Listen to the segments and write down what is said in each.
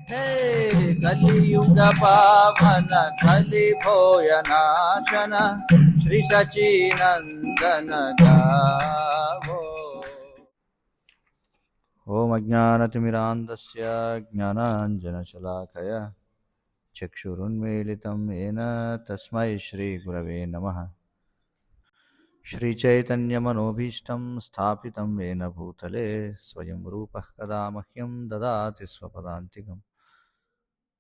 हे कलियुग पावन कलि भोयनाशन श्री सचिनंदन गावो। ओम अज्ञानतिमिरान्धस्य ज्ञानाञ्जनशलाकया चक्षुरुन्मीलितं येन तस्मै श्रीगुरवे नमः। श्रीचैतन्यमनोभीष्टं स्थापितं येन भूतले स्वयं रूपः कदा मह्यं ददाति स्वपदान्तिकम्।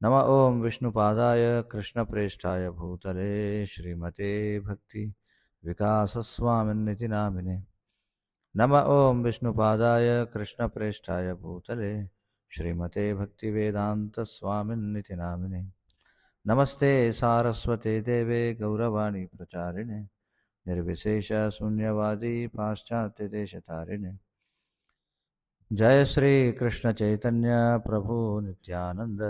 नमः ॐ विष्णुपादाय कृष्णप्रेष्ठाय भूतले श्रीमते भक्ति विकासस्वामिन्निति नामिने। नमः ॐ विष्णुपादाय कृष्णप्रेष्ठाय भूतले श्रीमते भक्तिवेदान्तस्वामिन्निति नामिने। नमस्ते सारस्वते देवे गौरवाणी प्रचारिणे निर्विशेष शून्यवादी पाश्चात्यदेशतारिणे। जय श्री कृष्ण चैतन्य प्रभु नित्यानंद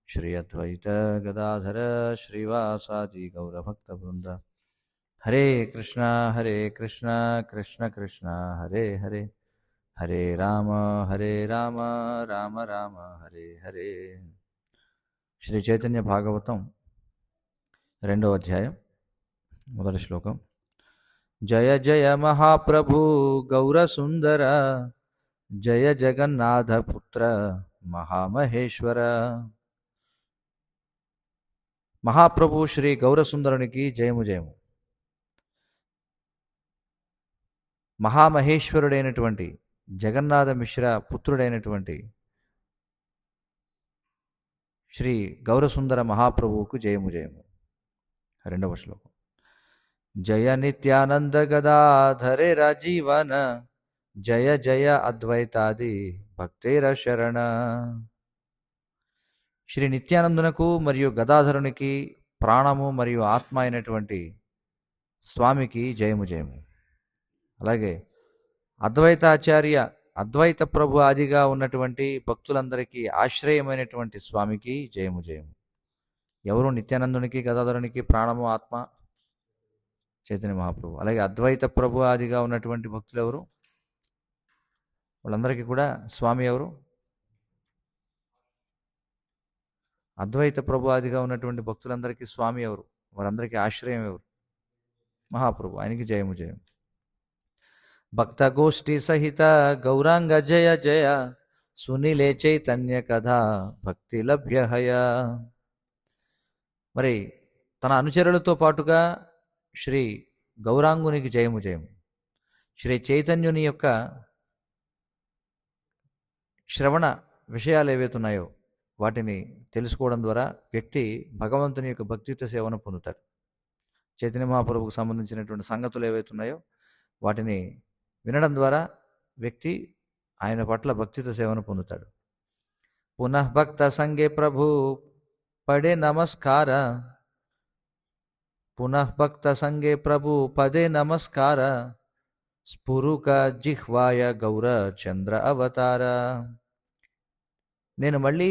श्री अद्वैत गदाधर श्रीवासादि गौरभक्तवृंद। हरे कृष्णा कृष्ण कृष्ण हरे हरे, हरे राम राम राम हरे हरे। श्री चैतन्य भागवतं 2వ అధ్యాయం మొదటి శ్లోకం। जय जय महाप्रभु गौरसुंदर जय जगन्नाथ पुत्र महामहेश्वर। మహాప్రభు శ్రీ గౌరసుందరునికి జయము జయము। మహామహేశ్వరుడైనటువంటి జగన్నాథ మిశ్ర పుత్రుడైనటువంటి శ్రీ గౌరసుందర మహాప్రభువుకు జయము జయము। 2వ శ్లోకం। जय नित्यानंद गदाधरे राजीवन जय जय अद्वैतादि भक्तेर शरण। శ్రీ నిత్యానందునకు మరియు గదాధరునికి ప్రాణము మరియు ఆత్మ అయినటువంటి స్వామికి జయము జయము। అలాగే అద్వైతాచార్య అద్వైత ప్రభు ఆదిగా ఉన్నటువంటి భక్తులందరికీ ఆశ్రయమైనటువంటి స్వామికి జయము జయము। ఎవరు నిత్యానందునికి గదాధరునికి ప్రాణము ఆత్మ? చైతన్య మహాప్రభు। అలాగే అద్వైత ప్రభు ఆదిగా ఉన్నటువంటి భక్తులు ఎవరు? వాళ్ళందరికీ కూడా స్వామి ఎవరు? అద్వైత ప్రభు ఆదిగా ఉన్నటువంటి భక్తులందరికీ స్వామి ఎవరు? వారందరికీ ఆశ్రయం ఎవరు? మహాప్రభు, ఆయనకి జయము జయం। భక్త గోష్ఠి సహిత గౌరాంగ జయ జయ సునిలే చైతన్య కథా భక్తి లభ్యహయ। మరి తన అనుచరులతో పాటుగా శ్రీ గౌరాంగునికి జయము జయము। శ్రీ చైతన్యుని యొక్క శ్రవణ విషయాలు ఏవైతున్నాయో వాటిని తెలుసుకోవడం ద్వారా వ్యక్తి భగవంతుని యొక్క భక్తియుత సేవను పొందుతాడు। చైతన్య మహాప్రభుకు సంబంధించినటువంటి సంగతులు ఏవైతున్నాయో వాటిని వినడం ద్వారా వ్యక్తి ఆయన పట్ల భక్తియుత సేవను పొందుతాడు। పునః భక్త సంగే ప్రభు పడే నమస్కార, పునః భక్త సంగే ప్రభు పదే నమస్కార స్ఫురుక జిహ్వాయ గౌర చంద్ర అవతార। నేను మళ్ళీ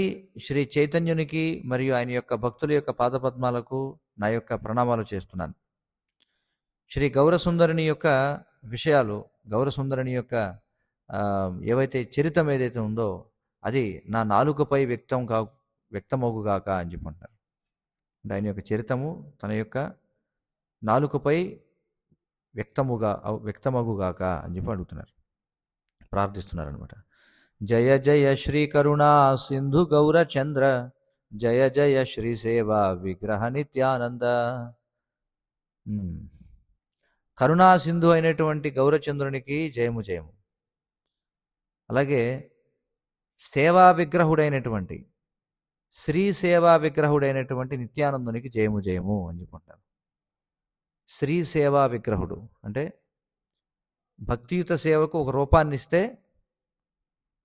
శ్రీ చైతన్యునికి మరియు ఆయన యొక్క భక్తుల యొక్క పాదపద్మాలకు నా యొక్క ప్రణామాలు చేస్తున్నాను। శ్రీ గౌరసుందరుని యొక్క విషయాలు, గౌరసుందరుని యొక్క ఏవైతే చరిత్రం ఏదైతే ఉందో అది నా నాలుకపై వ్యక్తమగుగాక అని చెప్పంటారు। అంటే ఆయన యొక్క చరిత్రము తన యొక్క నాలుకపై వ్యక్తమగుగాక అని చెప్పి అడుగుతున్నారు, ప్రార్థిస్తున్నారు అనమాట। జయ జయ శ్రీ కరుణా సింధు గౌరచంద్ర జయ జయ శ్రీ సేవా విగ్రహ నిత్యానంద। కరుణా సింధు అయినటువంటి గౌరచంద్రునికి జయము జయము। అలాగే సేవా విగ్రహుడైనటువంటి శ్రీ సేవా విగ్రహుడైనటువంటి నిత్యానందునికి జయము జయము అని చెప్పుకుంటారు। శ్రీ సేవా విగ్రహుడు అంటే భక్తియుత సేవకు ఒక రూపాన్ని ఇస్తే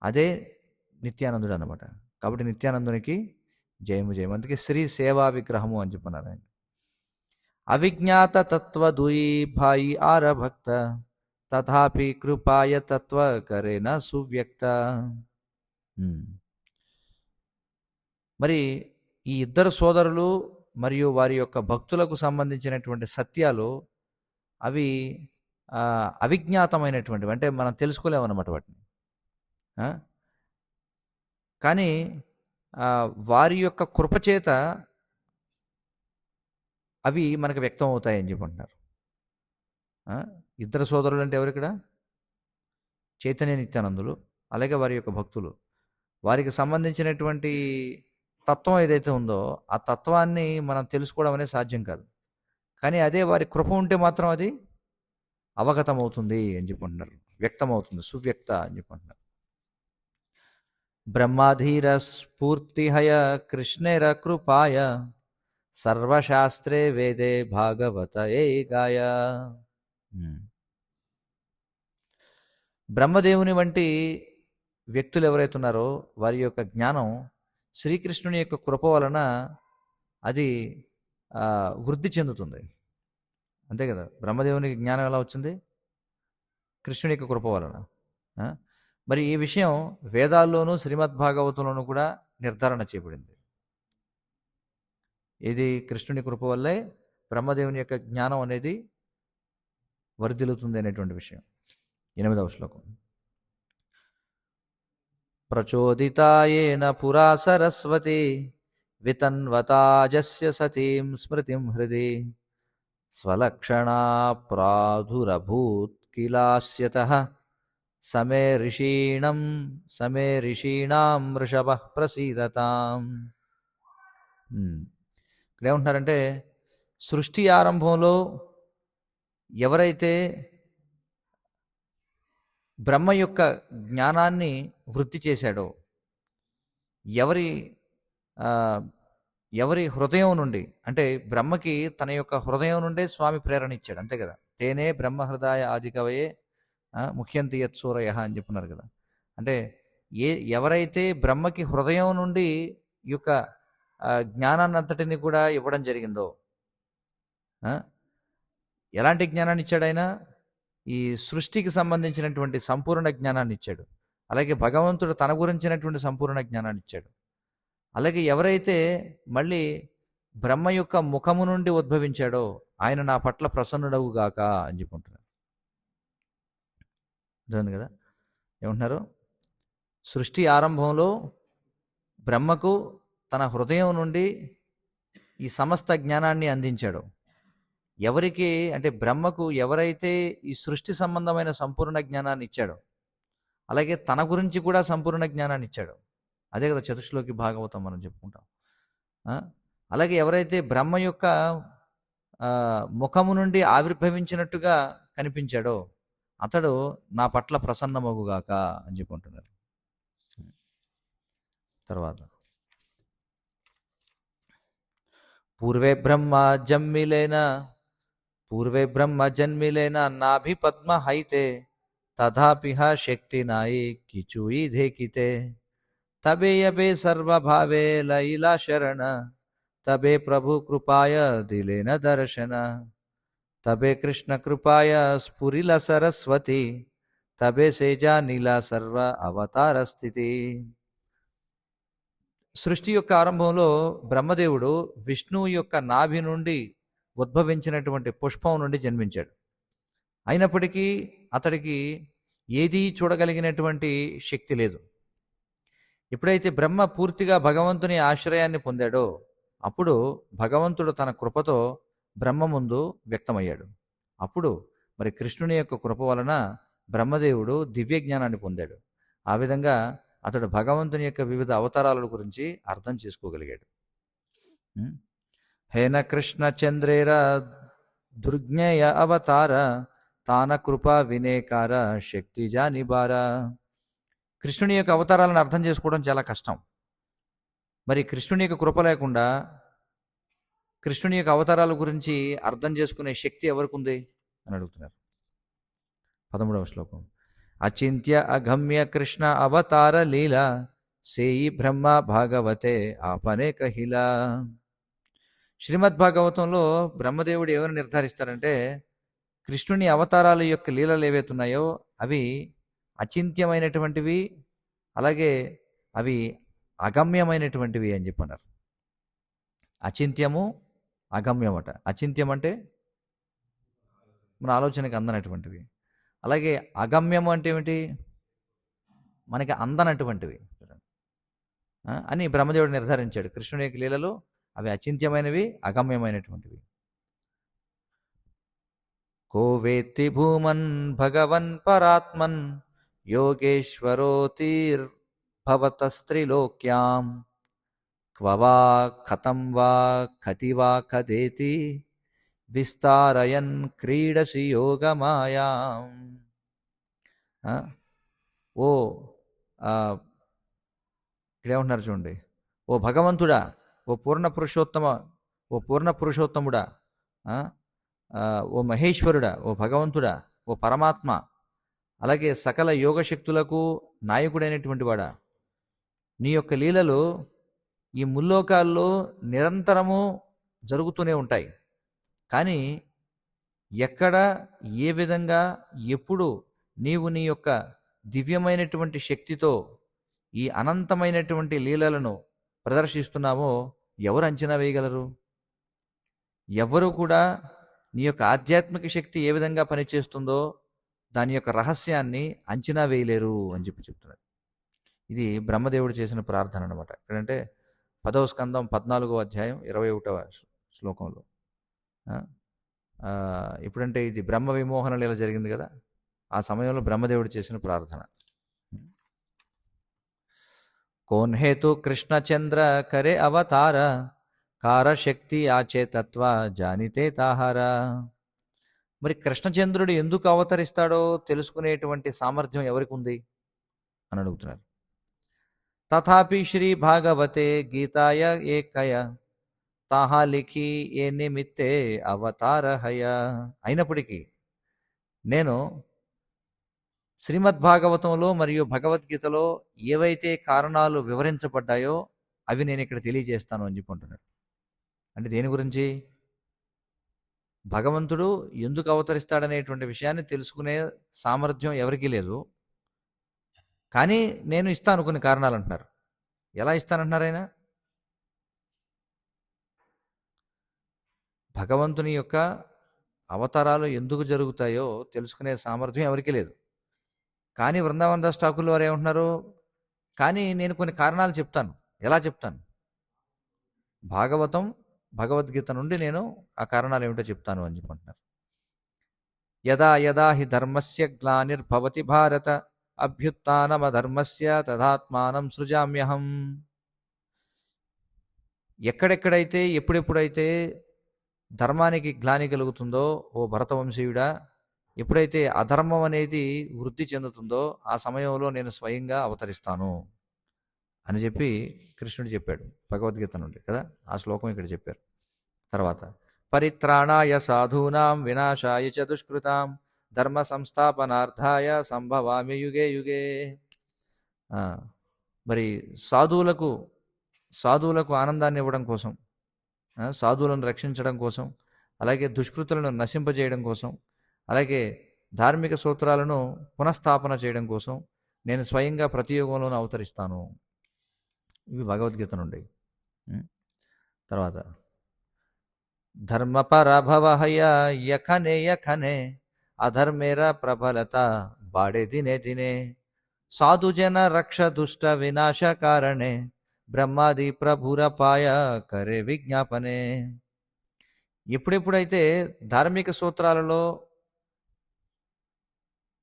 అదే నిత్యానందుడు అన్నమాట। కాబట్టి నిత్యానందునికి జయము జయము, అందుకే శ్రీ సేవా విగ్రహము అని చెప్పన్నారు ఆయన। అవిజ్ఞాత తత్వ దుయి భాయి ఆర భక్త తథాపి కృపాయ తత్వ కరేన సువ్యక్త। మరి ఈ ఇద్దరు సోదరులు మరియు వారి యొక్క భక్తులకు సంబంధించినటువంటి సత్యాలు అవి అవిజ్ఞాతమైనటువంటివి, అంటే మనం తెలుసుకోలేమన్నమాట వాటిని। కానీ వారి యొక్క కృపచేత అవి మనకు వ్యక్తం అవుతాయని చెప్పి అంటున్నారు. ఇద్దరు సోదరులు అంటే ఎవరిక్కడ? చైతన్య నిత్యానందులు, అలాగే వారి యొక్క భక్తులు. వారికి సంబంధించినటువంటి తత్వం ఏదైతే ఉందో ఆ తత్వాన్ని మనం తెలుసుకోవడం అనేది సాధ్యం కాదు. కానీ అదే వారి కృప ఉంటే మాత్రం అది అవగతమవుతుంది అని చెప్పుకుంటున్నారు, వ్యక్తమవుతుంది, సువ్యక్త అని చెప్పుకుంటున్నారు. బ్రహ్మాధీర స్ఫూర్తిహయ కృష్ణేర కృపాయ సర్వశాస్త్రే వేదే భాగవత ఏ గాయ. బ్రహ్మదేవుని వంటి వ్యక్తులు ఎవరైతే ఉన్నారో వారి యొక్క జ్ఞానం శ్రీకృష్ణుని యొక్క కృప వలన అది వృద్ధి చెందుతుంది. అంతే కదా, బ్రహ్మదేవునికి జ్ఞానం ఎలా వచ్చింది? కృష్ణుని యొక్క కృప వలన. మరి ఈ విషయం వేదాల్లోనూ శ్రీమద్భాగవతంలోనూ కూడా నిర్ధారణ చేయబడింది. ఇది కృష్ణుని కృప వల్లే బ్రహ్మదేవుని యొక్క జ్ఞానం అనేది వర్ధిల్లుతుంది అనేటువంటి విషయం. 8వ శ్లోకం. ప్రచోదితాయేన పురా సరస్వతి వితన్వతాజస్య సతీం స్మృతిం హృది స్వలక్షణా ప్రాదురభూత్ కిలాస్యతః సమే ఋషీణాం వృషభః ప్రసీదతాం. ఇక్కడ ఏమంటున్నారంటే, సృష్టి ఆరంభంలో ఎవరైతే బ్రహ్మ యొక్క జ్ఞానాన్ని వృద్ధి చేశాడో, ఎవరి హృదయం నుండి, అంటే బ్రహ్మకి తన యొక్క హృదయం నుండే స్వామి ప్రేరణ ఇచ్చాడు, అంతే కదా. తేనే బ్రహ్మ హృదయ ఆదికవయే ముఖ్యంతి యత్సూరయ అని చెప్పున్నారు కదా. అంటే ఎవరైతే బ్రహ్మకి హృదయం నుండి ఈ యొక్క జ్ఞానాన్ని అంతటిని కూడా ఇవ్వడం జరిగిందో, ఎలాంటి జ్ఞానాన్ని ఇచ్చాడు ఆయన? ఈ సృష్టికి సంబంధించినటువంటి సంపూర్ణ జ్ఞానాన్ని ఇచ్చాడు. అలాగే భగవంతుడు తన గురించినటువంటి సంపూర్ణ జ్ఞానాన్ని ఇచ్చాడు. అలాగే ఎవరైతే మళ్ళీ బ్రహ్మ యొక్క ముఖము నుండి ఉద్భవించాడో ఆయన నా పట్ల ప్రసన్నుడవుగాక అని చెప్పుకుంటున్నారు. అర్థమైంది కదా ఏమంటున్నారు? సృష్టి ఆరంభంలో బ్రహ్మకు తన హృదయం నుండి ఈ సమస్త జ్ఞానాన్ని అందించాడు. ఎవరికి అంటే బ్రహ్మకు ఎవరైతే ఈ సృష్టి సంబంధమైన సంపూర్ణ జ్ఞానాన్ని ఇచ్చాడో, అలాగే తన గురించి కూడా సంపూర్ణ జ్ఞానాన్ని ఇచ్చాడు. అదే కదా చతుశ్లోకి భాగవతం మనం చెప్పుకుంటాం. అలాగే ఎవరైతే బ్రహ్మ యొక్క ముఖము నుండి ఆవిర్భవించినట్టుగా కనిపించాడో అతడు నా పట్ల ప్రసన్నమగుగాక అని చెప్పుకుంటున్నారు. తర్వాత పూర్వే బ్రహ్మ జన్మిలేన నాభి పద్మ హైతే తథాపిహ శక్తి నాయి కిచుయి ధేకితే తబే యబే సర్వభావే లైలా శరణ తబే ప్రభు కృపాయ దిలేన దర్శన తబే కృష్ణ కృపాయ స్ఫురిల సరస్వతి తబే సేజా నీల సర్వ అవతార స్థితి. సృష్టి యొక్క ఆరంభంలో బ్రహ్మదేవుడు విష్ణువు యొక్క నాభి నుండి ఉద్భవించినటువంటి పుష్పం నుండి జన్మించాడు. అయినప్పటికీ అతడికి ఏదీ చూడగలిగినటువంటి శక్తి లేదు. ఎప్పుడైతే బ్రహ్మ పూర్తిగా భగవంతుని ఆశ్రయాన్ని పొందాడో అప్పుడు భగవంతుడు తన కృపతో బ్రహ్మ ముందు వ్యక్తమయ్యాడు. అప్పుడు మరి కృష్ణుని యొక్క కృప వలన బ్రహ్మదేవుడు దివ్య జ్ఞానాన్ని పొందాడు. ఆ విధంగా అతడు భగవంతుని యొక్క వివిధ అవతారాల గురించి అర్థం చేసుకోగలిగాడు. హేన కృష్ణ చంద్రేర దుర్జ్ఞేయ అవతార తాన కృప వినేకార శక్తి జానిబార. కృష్ణుని యొక్క అవతారాలను అర్థం చేసుకోవడం చాలా కష్టం. మరి కృష్ణుని యొక్క కృప లేకుండా కృష్ణుని యొక్క అవతారాల గురించి అర్థం చేసుకునే శక్తి ఎవరికి ఉంది అని అడుగుతున్నారు. 13వ శ్లోకం. అచింత్య అగమ్య కృష్ణ అవతార లీల సేయి బ్రహ్మ భాగవతే ఆపనే కహిల. శ్రీమద్భాగవతంలో బ్రహ్మదేవుడు ఏమని నిర్ధారిస్తారంటే, కృష్ణుని అవతారాల యొక్క లీలలు ఏవైతున్నాయో అవి అచింత్యమైనటువంటివి, అలాగే అవి అగమ్యమైనటువంటివి అని చెప్పన్నారు. అచింత్యము అగమ్యమట. అచింత్యం అంటే మన ఆలోచనకి అందనటువంటివి, అలాగే అగమ్యము అంటే ఏమిటి? మనకి అందనటువంటివి. అని బ్రహ్మదేవుడు నిర్ధారించాడు. కృష్ణుని యొక్క లీలలు అవి అచింత్యమైనవి, అగమ్యమైనటువంటివి. కో వేత్తి భూమన్ భగవన్ పరాత్మన్ యోగేశ్వరోతిర్భవతస్త్రిలోక్యాం క్వ వా కథం వా కతి వా కదేతి విస్తారయన్ క్రీడసి యోగమాయాం. ఆ, ఓ ఆ, ఇక్కడేమంటున్నారు చూడండి. ఓ భగవంతుడా, ఓ పూర్ణ పురుషోత్తమ, ఓ పూర్ణ పురుషోత్తముడా, ఆ, ఆ, ఓ మహేశ్వరుడా, ఓ భగవంతుడా, ఓ పరమాత్మ, అలాగే సకల యోగ శక్తులకు నాయకుడైనటువంటి వాడా, నీ యొక్క లీలలు ఈ ముల్లోకాల్లో నిరంతరము జరుగుతూనే ఉంటాయి. కానీ ఎక్కడ, ఏ విధంగా, ఎప్పుడు నీవు నీ యొక్క దివ్యమైనటువంటి శక్తితో ఈ అనంతమైనటువంటి లీలలను ప్రదర్శిస్తున్నావో ఎవరు అంచనా వేయగలరు? ఎవరు కూడా నీ యొక్క ఆధ్యాత్మిక శక్తి ఏ విధంగా పనిచేస్తుందో దాని యొక్క రహస్యాన్ని అంచనా వేయలేరు అని చెప్తున్నాడు. ఇది బ్రహ్మదేవుడు చేసిన ప్రార్థన అనమాట. ఎక్కడంటే 10వ స్కందం 14వ అధ్యాయం 21వ శ్లోకంలో. ఇప్పుడంటే ఇది బ్రహ్మ విమోహన లీల జరిగింది కదా, ఆ సమయంలో బ్రహ్మదేవుడు చేసిన ప్రార్థన. कौन हेतु कृष्ण चंद्र करे अवतार कार శక్తి ఆచే తత్వ జానితే తాహారా. మరి కృష్ణచంద్రుడు ఎందుకు అవతరిస్తాడో తెలుసుకునేటువంటి సామర్థ్యం ఎవరికి ఉంది అని అడుగుతున్నారు. తథాపి శ్రీ భాగవతే గీతాయ ఏకయ తాహా లిఖి ఏ నిమిత్తే అవతారహయ. అయినప్పటికీ నేను శ్రీమద్భాగవతంలో మరియు భగవద్గీతలో ఏవైతే కారణాలు వివరించబడ్డాయో అవి నేను ఇక్కడ తెలియజేస్తాను అని చెప్పుకుంటున్నాడు. అంటే దేని గురించి? భగవంతుడు ఎందుకు అవతరిస్తాడనేటువంటి విషయాన్ని తెలుసుకునే సామర్థ్యం ఎవరికీ లేదు, కానీ నేను ఇస్తాను కొన్ని కారణాలు అంటున్నారు. ఎలా ఇస్తానంటున్నారు ఆయన? భగవంతుని యొక్క అవతారాలు ఎందుకు జరుగుతాయో తెలుసుకునే సామర్థ్యం ఎవరికీ లేదు, కానీ బృందావన దాస్ ఠాకూర్ వారు ఏమంటున్నారు? కానీ నేను కొన్ని కారణాలు చెప్తాను. ఎలా చెప్తాను? భాగవతం, భగవద్గీత నుండి నేను ఆ కారణాలు ఏమిటో చెప్తాను అని చెప్పుకుంటున్నారు. యదా యదా హి ధర్మస్య గ్లానిర్భవతి భారత అభ్యుత్నమధర్మస్య తదాత్మానం సృజామ్యహం. ఎక్కడెక్కడైతే, ఎప్పుడెప్పుడైతే ధర్మానికి గ్లాని కలుగుతుందో ఓ భరతవంశీయుడా, ఎప్పుడైతే అధర్మం అనేది వృద్ధి చెందుతుందో ఆ సమయంలో నేను స్వయంగా అవతరిస్తాను అని చెప్పి కృష్ణుడు చెప్పాడు భగవద్గీత నుండి కదా. ఆ శ్లోకం ఇక్కడ చెప్పారు. తర్వాత పరిత్రాణాయ సాధూనాం వినాశాయ చ దుష్కృతాం ధర్మ సంస్థాపనార్థాయ సంభవామి యుగే యుగే. మరి సాధువులకు ఆనందాన్ని ఇవ్వడం కోసం, సాధువులను రక్షించడం కోసం, అలాగే దుష్కృతులను నశింపజేయడం కోసం, అలాగే ధార్మిక సూత్రాలను పునఃస్థాపన చేయడం కోసం నేను స్వయంగా ప్రతి యుగంలోనూ అవతరిస్తాను. ఇవి భగవద్గీత నుండి. తర్వాత ధర్మపరభవహయ యఖనే యఖనే అధర్మేర ప్రబలత బాడే దినే దినే సాధుజన రక్ష దుష్ట వినాశ కారణే బ్రహ్మాది ప్రభురపాయ కరే విజ్ఞాపనే. ఎప్పుడెప్పుడైతే ధార్మిక సూత్రాలలో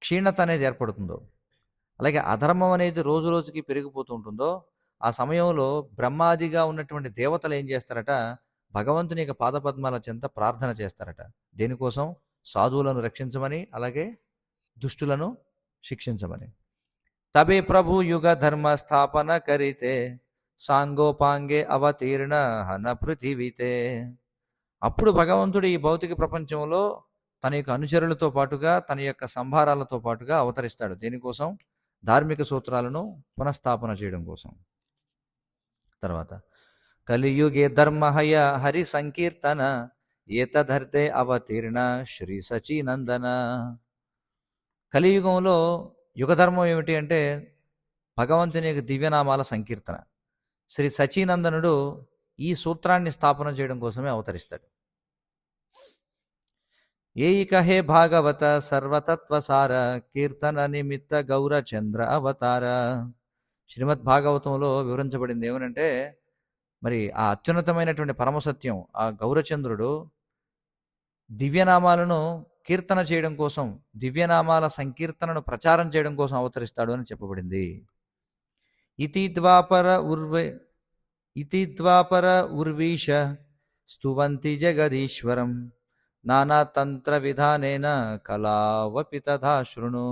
క్షీణత అనేది ఏర్పడుతుందో, అలాగే అధర్మం అనేది రోజు రోజుకి పెరిగిపోతూ ఉంటుందో ఆ సమయంలో బ్రహ్మాదిగా ఉన్నటువంటి దేవతలు ఏం చేస్తారట? భగవంతుని యొక్క పాదపద్మాల చెంత ప్రార్థన చేస్తారట. దేనికోసం? సాధువులను రక్షించమని, అలాగే దుష్టులను శిక్షించమని. తబే ప్రభు యుగ ధర్మ స్థాపన కరితే సాంగోపాంగే అవతీర్ణ హన పృథివీతే. అప్పుడు భగవంతుడు ఈ భౌతిక ప్రపంచంలో తన యొక్క అనుచరులతో పాటుగా, తన యొక్క సంభారాలతో పాటుగా అవతరిస్తాడు. దేనికోసం? ధార్మిక సూత్రాలను పునఃస్థాపన చేయడం కోసం. తర్వాత కలియుగే ధర్మహయ హరి సంకీర్తన ఏతధర్తే అవతీర్ణ శ్రీ సచీనందన. కలియుగంలో యుగధర్మం ఏమిటి అంటే భగవంతుని యొక్క దివ్యనామాల సంకీర్తన. శ్రీ సచీనందనుడు ఈ సూత్రాన్ని స్థాపన చేయడం కోసమే అవతరిస్తాడు. ఏయిక హే భాగవత సర్వతత్వసార కీర్తన నిమిత్త గౌరచంద్ర అవతార శ్రీమద్ భాగవతంలో వివరించబడింది ఏమనంటే, మరి ఆ అత్యున్నతమైనటువంటి పరమసత్యం ఆ గౌరచంద్రుడు దివ్యనామాలను కీర్తన చేయడం కోసం, దివ్యనామాల సంకీర్తనను ప్రచారం చేయడం కోసం అవతరిస్తాడు అని చెప్పబడింది. ఇతి ద్వాపర ఉర్వే ఇతి ద్వాపర ఉర్వీష స్తువంతి జగదీశ్వరం నానాతంత్ర విధానేన కళావపి తథా శృణు.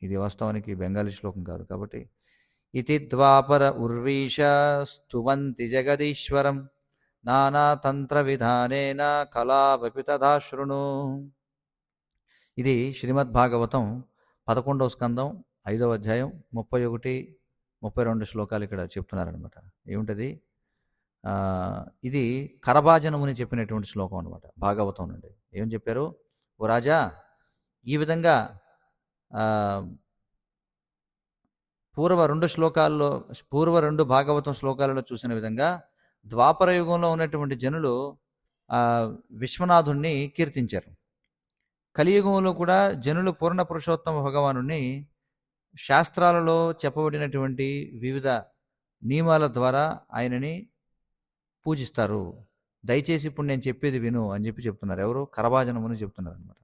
ఇది వాస్తవానికి బెంగాలీ శ్లోకం కాదు కాబట్టి, ఇతి ద్వాపర ఉర్వీష స్తువంతి జగదీశ్వరం నానాతంత్ర విధానేన కళావపి తథా శృణు. ఇది శ్రీమద్భాగవతం 11వ స్కందం 5వ అధ్యాయం 31, 32 శ్లోకాలు ఇక్కడ చెప్తున్నారనమాట. ఏముంటుంది? ఇది కరభాజనముని చెప్పినటువంటి శ్లోకం అనమాట, భాగవతం నుండి. ఏం చెప్పారు? ఓ రాజా, ఈ విధంగా పూర్వ రెండు భాగవతం శ్లోకాలలో చూసిన విధంగా ద్వాపర యుగంలో ఉన్నటువంటి జనులు విశ్వనాథుణ్ణి కీర్తించారు. కలియుగంలో కూడా జనులు పూర్ణ పురుషోత్తమ భగవానుణ్ణి శాస్త్రాలలో చెప్పబడినటువంటి వివిధ నియమాల ద్వారా ఆయనని పూజిస్తారు. దయచేసి ఇప్పుడు నేను చెప్పేది విను అని చెప్తున్నారు. ఎవరు? కరభాజనముని చెప్తున్నారు అనమాట.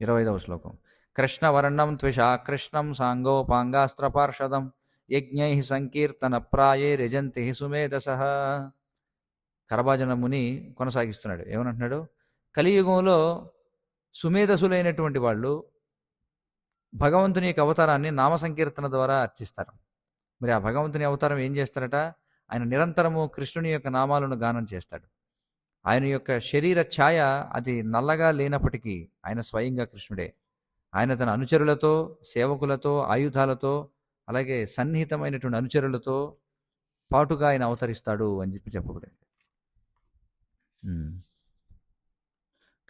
25వ శ్లోకం. కృష్ణవర్ణం త్విషా కృష్ణం సాంగోపాంగాస్త్ర పార్షదం యజ్ఞై సంకీర్తన ప్రాయే రజంతి సుమేధస. కరభాజన ముని కొనసాగిస్తున్నాడు. ఏమనంటున్నాడు? కలియుగంలో సుమేధసులైనటువంటి వాళ్ళు భగవంతుని యొక్క అవతారాన్ని నామ సంకీర్తన ద్వారా అర్చిస్తారు. మరి ఆ భగవంతుని అవతారం ఏం చేస్తారట? ఆయన నిరంతరము కృష్ణుని యొక్క నామాలను గానం చేస్తాడు. ఆయన యొక్క శరీర ఛాయ అది నల్లగా లేనప్పటికీ ఆయన స్వయంగా కృష్ణుడే. ఆయన తన అనుచరులతో, సేవకులతో, ఆయుధాలతో, అలాగే సన్నిహితమైనటువంటి అనుచరులతో పాటుగా ఆయన అవతరిస్తాడు అని చెప్పబడింది.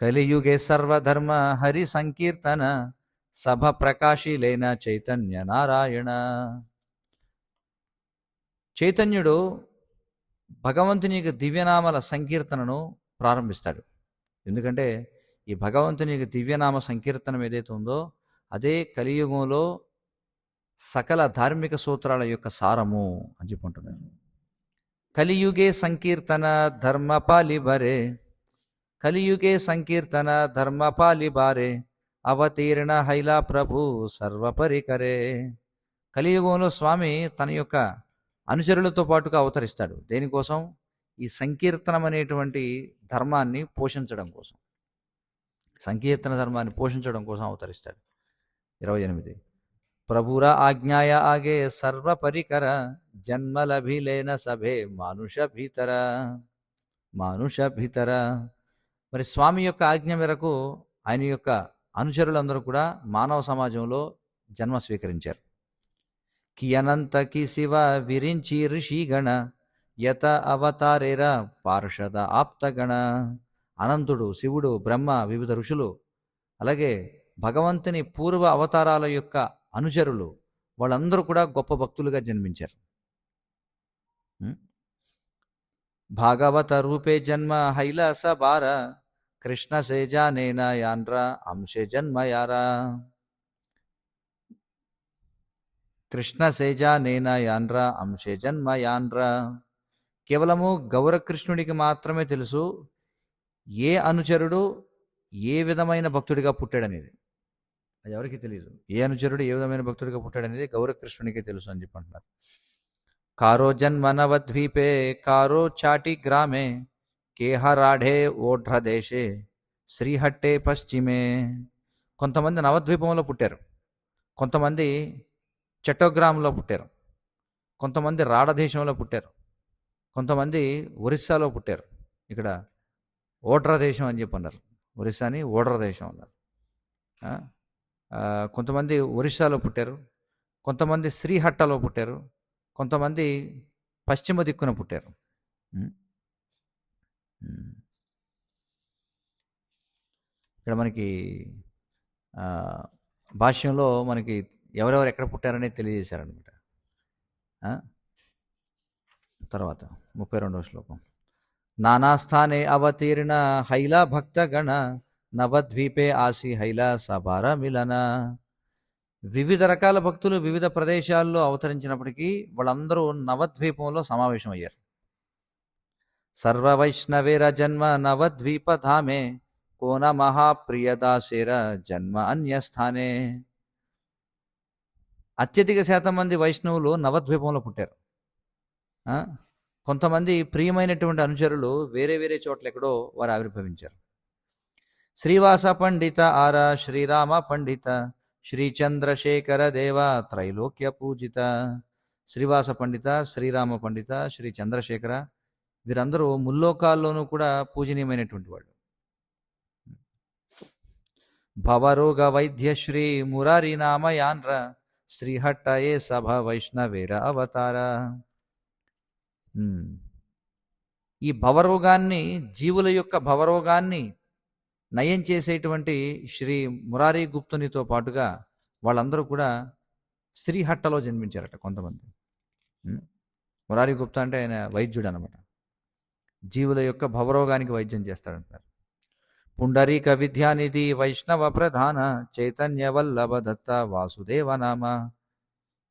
కలియుగే సర్వధర్మ హరి సంకీర్తన సభ ప్రకాశిలేన చైతన్య నారాయణ. చైతన్యుడు భగవంతుని యొక్క దివ్యనామాల సంకీర్తనను ప్రారంభిస్తాడు. ఎందుకంటే ఈ భగవంతుని యొక్క దివ్యనామ సంకీర్తనం ఏదైతే ఉందో అదే కలియుగంలో సకల ధార్మిక సూత్రాల యొక్క సారము అని చెప్పుకుంటున్నాను. కలియుగే సంకీర్తన ధర్మపాలి బరే, కలియుగే సంకీర్తన ధర్మపాలి బారే అవతీర్ణ హైలా ప్రభు సర్వపరికరే. కలియుగంలో స్వామి తన యొక్క అనుచరులతో పాటుగా అవతరిస్తాడు. దేనికోసం? ఈ సంకీర్తనం అనేటువంటి ధర్మాన్ని పోషించడం కోసం, సంకీర్తన ధర్మాన్ని పోషించడం కోసం అవతరిస్తాడు. 28. ప్రభురా ఆజ్ఞాయ ఆగే సర్వపరికర జన్మలభిలేన సభే మానుష భీతర. మరి స్వామి యొక్క ఆజ్ఞ మేరకు ఆయన యొక్క అనుచరులందరూ కూడా మానవ సమాజంలో జన్మ స్వీకరించారు. కియనంతకి శివ విరించి ఋషిగణ యత అవతారేర పార్షద ఆప్తగణ. అనంతుడు, శివుడు, బ్రహ్మ, వివిధ ఋషులు, అలాగే భగవంతుని పూర్వ అవతారాల యొక్క అనుచరులు వాళ్ళందరూ కూడా గొప్ప భక్తులుగా జన్మించారు. భాగవత రూపే జన్మ హైలాస బార కృష్ణ సేజానేన యాండ్ర అంశే జన్మయారా. కృష్ణ సేజానేన యాండ్ర అంశే జన్మయాండ్ర. కేవలము గౌరకృష్ణుడికి మాత్రమే తెలుసు ఏ అనుచరుడు ఏ విధమైన భక్తుడిగా పుట్టాడనేది. అది ఎవరికి తెలియదు. ఏ అనుచరుడు ఏ విధమైన భక్తుడిగా పుట్టాడనేది గౌరకృష్ణునికే తెలుసు అని చెప్పంటున్నారు. కారో జన్మ నవద్వీపే కారో చాటి గ్రామే కేహరాఢే ఓఢ్రదేశే శ్రీహట్టే పశ్చిమే. కొంతమంది నవద్వీపంలో పుట్టారు, కొంతమంది చట్టోగ్రామంలో పుట్టారు, కొంతమంది రాఢదేశంలో పుట్టారు, కొంతమంది ఒరిస్సాలో పుట్టారు. ఇక్కడ ఓడ్ర దేశం అని చెప్పి అన్నారు. ఒరిస్సాని ఓడ్ర దేశం అన్నారు. కొంతమంది ఒరిస్సాలో పుట్టారు, కొంతమంది శ్రీహట్టలో పుట్టారు, కొంతమంది పశ్చిమ దిక్కున పుట్టారు. ఇక్కడ మనకి భాష్యంలో మనకి ఎవరెవరు ఎక్కడ పుట్టారనేది తెలియజేశారనమాట. తర్వాత 32వ శ్లోకం. నానాస్థానే అవతీర్ణ హైలా భక్తగణ నవద్వీపే ఆసి హైలా సబార మిలన. వివిధ రకాల భక్తులు వివిధ ప్రదేశాల్లో అవతరించినప్పటికీ వాళ్ళందరూ నవద్వీపంలో సమావేశమయ్యారు. సర్వవైష్ణవేర జన్మ నవద్వీపధామే కోన మహాప్రియదాసేర జన్మ అన్యస్థానే. అత్యధిక శాతం మంది వైష్ణవులు నవద్వీపంలో పుట్టారు. ఆ? కొంతమంది ప్రియమైనటువంటి అనుచరులు వేరే వేరే చోట్ల ఎక్కడో వారు ఆవిర్భవించారు. శ్రీవాస పండిత ఆర శ్రీరామ పండిత శ్రీ చంద్రశేఖర దేవ త్రైలోక్య పూజిత. శ్రీవాస పండిత, శ్రీరామ పండిత, శ్రీ చంద్రశేఖర వీరందరూ ముల్లోకాల్లోనూ కూడా పూజనీయమైనటువంటి వాళ్ళు. భవరోగ వైద్య శ్రీ మురారి నామయాన్ర శ్రీహట్టయే సభ వైష్ణవేర అవతార. ఈ భవరోగాన్ని, జీవుల యొక్క భవరోగాన్ని నయం చేసేటువంటి శ్రీ మురారి గుప్తునితో పాటుగా వాళ్ళందరూ కూడా శ్రీహట్టలో జన్మించారట కొంతమంది. మురారి గుప్తా అంటే ఆయన వైద్యుడు అనమాట. జీవుల యొక్క భవరోగానికి వైద్యం చేస్తాడంటారు. పుండరీక విద్యానిధి వైష్ణవ ప్రధాన చైతన్య వల్లభ దత్త వాసుదేవ నామ.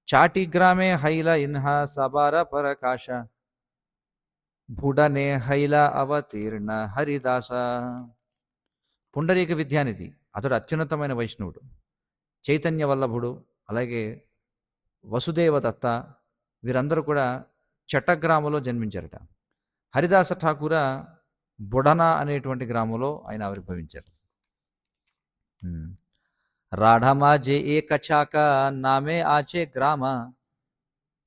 చాటి గ్రామే హైల ఇన్హ సబార పరకాశ భుడనే హైల అవతీర్ణ హరిదాస. పుండరీక విద్యానిధి అతడు అత్యున్నతమైన వైష్ణవుడు. చైతన్య వల్లభుడు, అలాగే వసుదేవదత్త వీరందరూ కూడా చట్టగ్రామంలో జన్మించారట. హరిదాస ఠాకూర బుడన అనేటువంటి గ్రామంలో ఆయన ఆవిర్భవించారు. రాఢమాజే ఏకచాక నామే ఆచే గ్రామ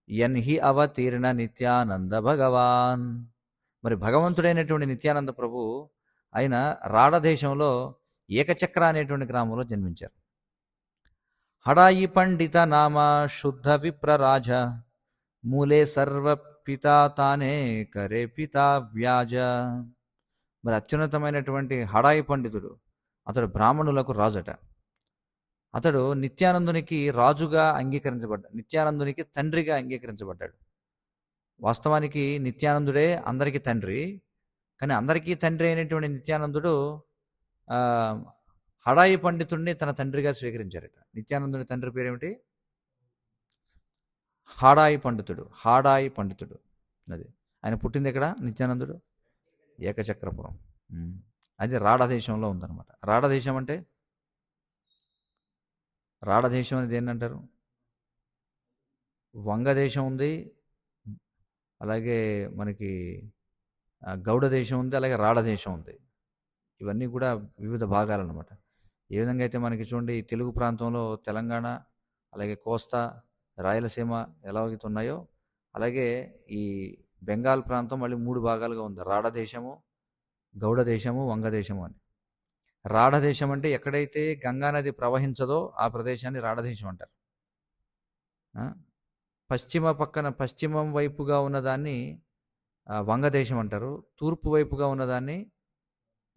యన్హి అవతీర్ణ నిత్యానంద భగవాన్. మరి భగవంతుడైనటువంటి నిత్యానంద ప్రభు ఆయన రాఢదేశంలో ఏకచక్ర అనేటువంటి గ్రామంలో జన్మించారు. హడాయి పండిత నామ శుద్ధ విప్రరాజ మూలే సర్వ పితా తానే కరే పితా వ్యాజ. మరి అత్యున్నతమైనటువంటి హడాయి పండితుడు, అతడు బ్రాహ్మణులకు రాజట. అతడు నిత్యానందునికి రాజుగా అంగీకరించబడ్డాడు, నిత్యానందునికి తండ్రిగా అంగీకరించబడ్డాడు. వాస్తవానికి నిత్యానందుడే అందరికీ తండ్రి, కానీ అందరికీ తండ్రి అయినటువంటి నిత్యానందుడు హడాయి పండితుడిని తన తండ్రిగా స్వీకరించారట. నిత్యానందుని తండ్రి పేరేమిటి? హాడాయి పండితుడు. హాడాయి పండితుడు అది. ఆయన పుట్టింది ఎక్కడ? నిత్యానందుడు ఏకచక్రపురం. అది రాఢదేశంలో ఉందన్నమాట. రాఢదేశం అంటే, రాఢదేశం అనేది ఏంటంటారు? వంగదేశం ఉంది, అలాగే మనకి గౌడ దేశం ఉంది, అలాగే రాఢదేశం ఉంది. ఇవన్నీ కూడా వివిధ భాగాలు అన్నమాట. ఏ విధంగా అయితే మనకి చూడండి తెలుగు ప్రాంతంలో తెలంగాణ, అలాగే కోస్తా, రాయలసీమ ఎలా ఉన్నాయో, అలాగే ఈ బెంగాల్ ప్రాంతం మళ్ళీ 3 భాగాలుగా ఉంది. రాఢదేశము, గౌడ దేశము, వంగదేశము అని. రాఢదేశం అంటే ఎక్కడైతే గంగానది ప్రవహించదో ఆ ప్రదేశాన్ని రాఢదేశం అంటారు. పశ్చిమం వైపుగా ఉన్నదాన్ని వంగదేశం అంటారు. తూర్పు వైపుగా ఉన్నదాన్ని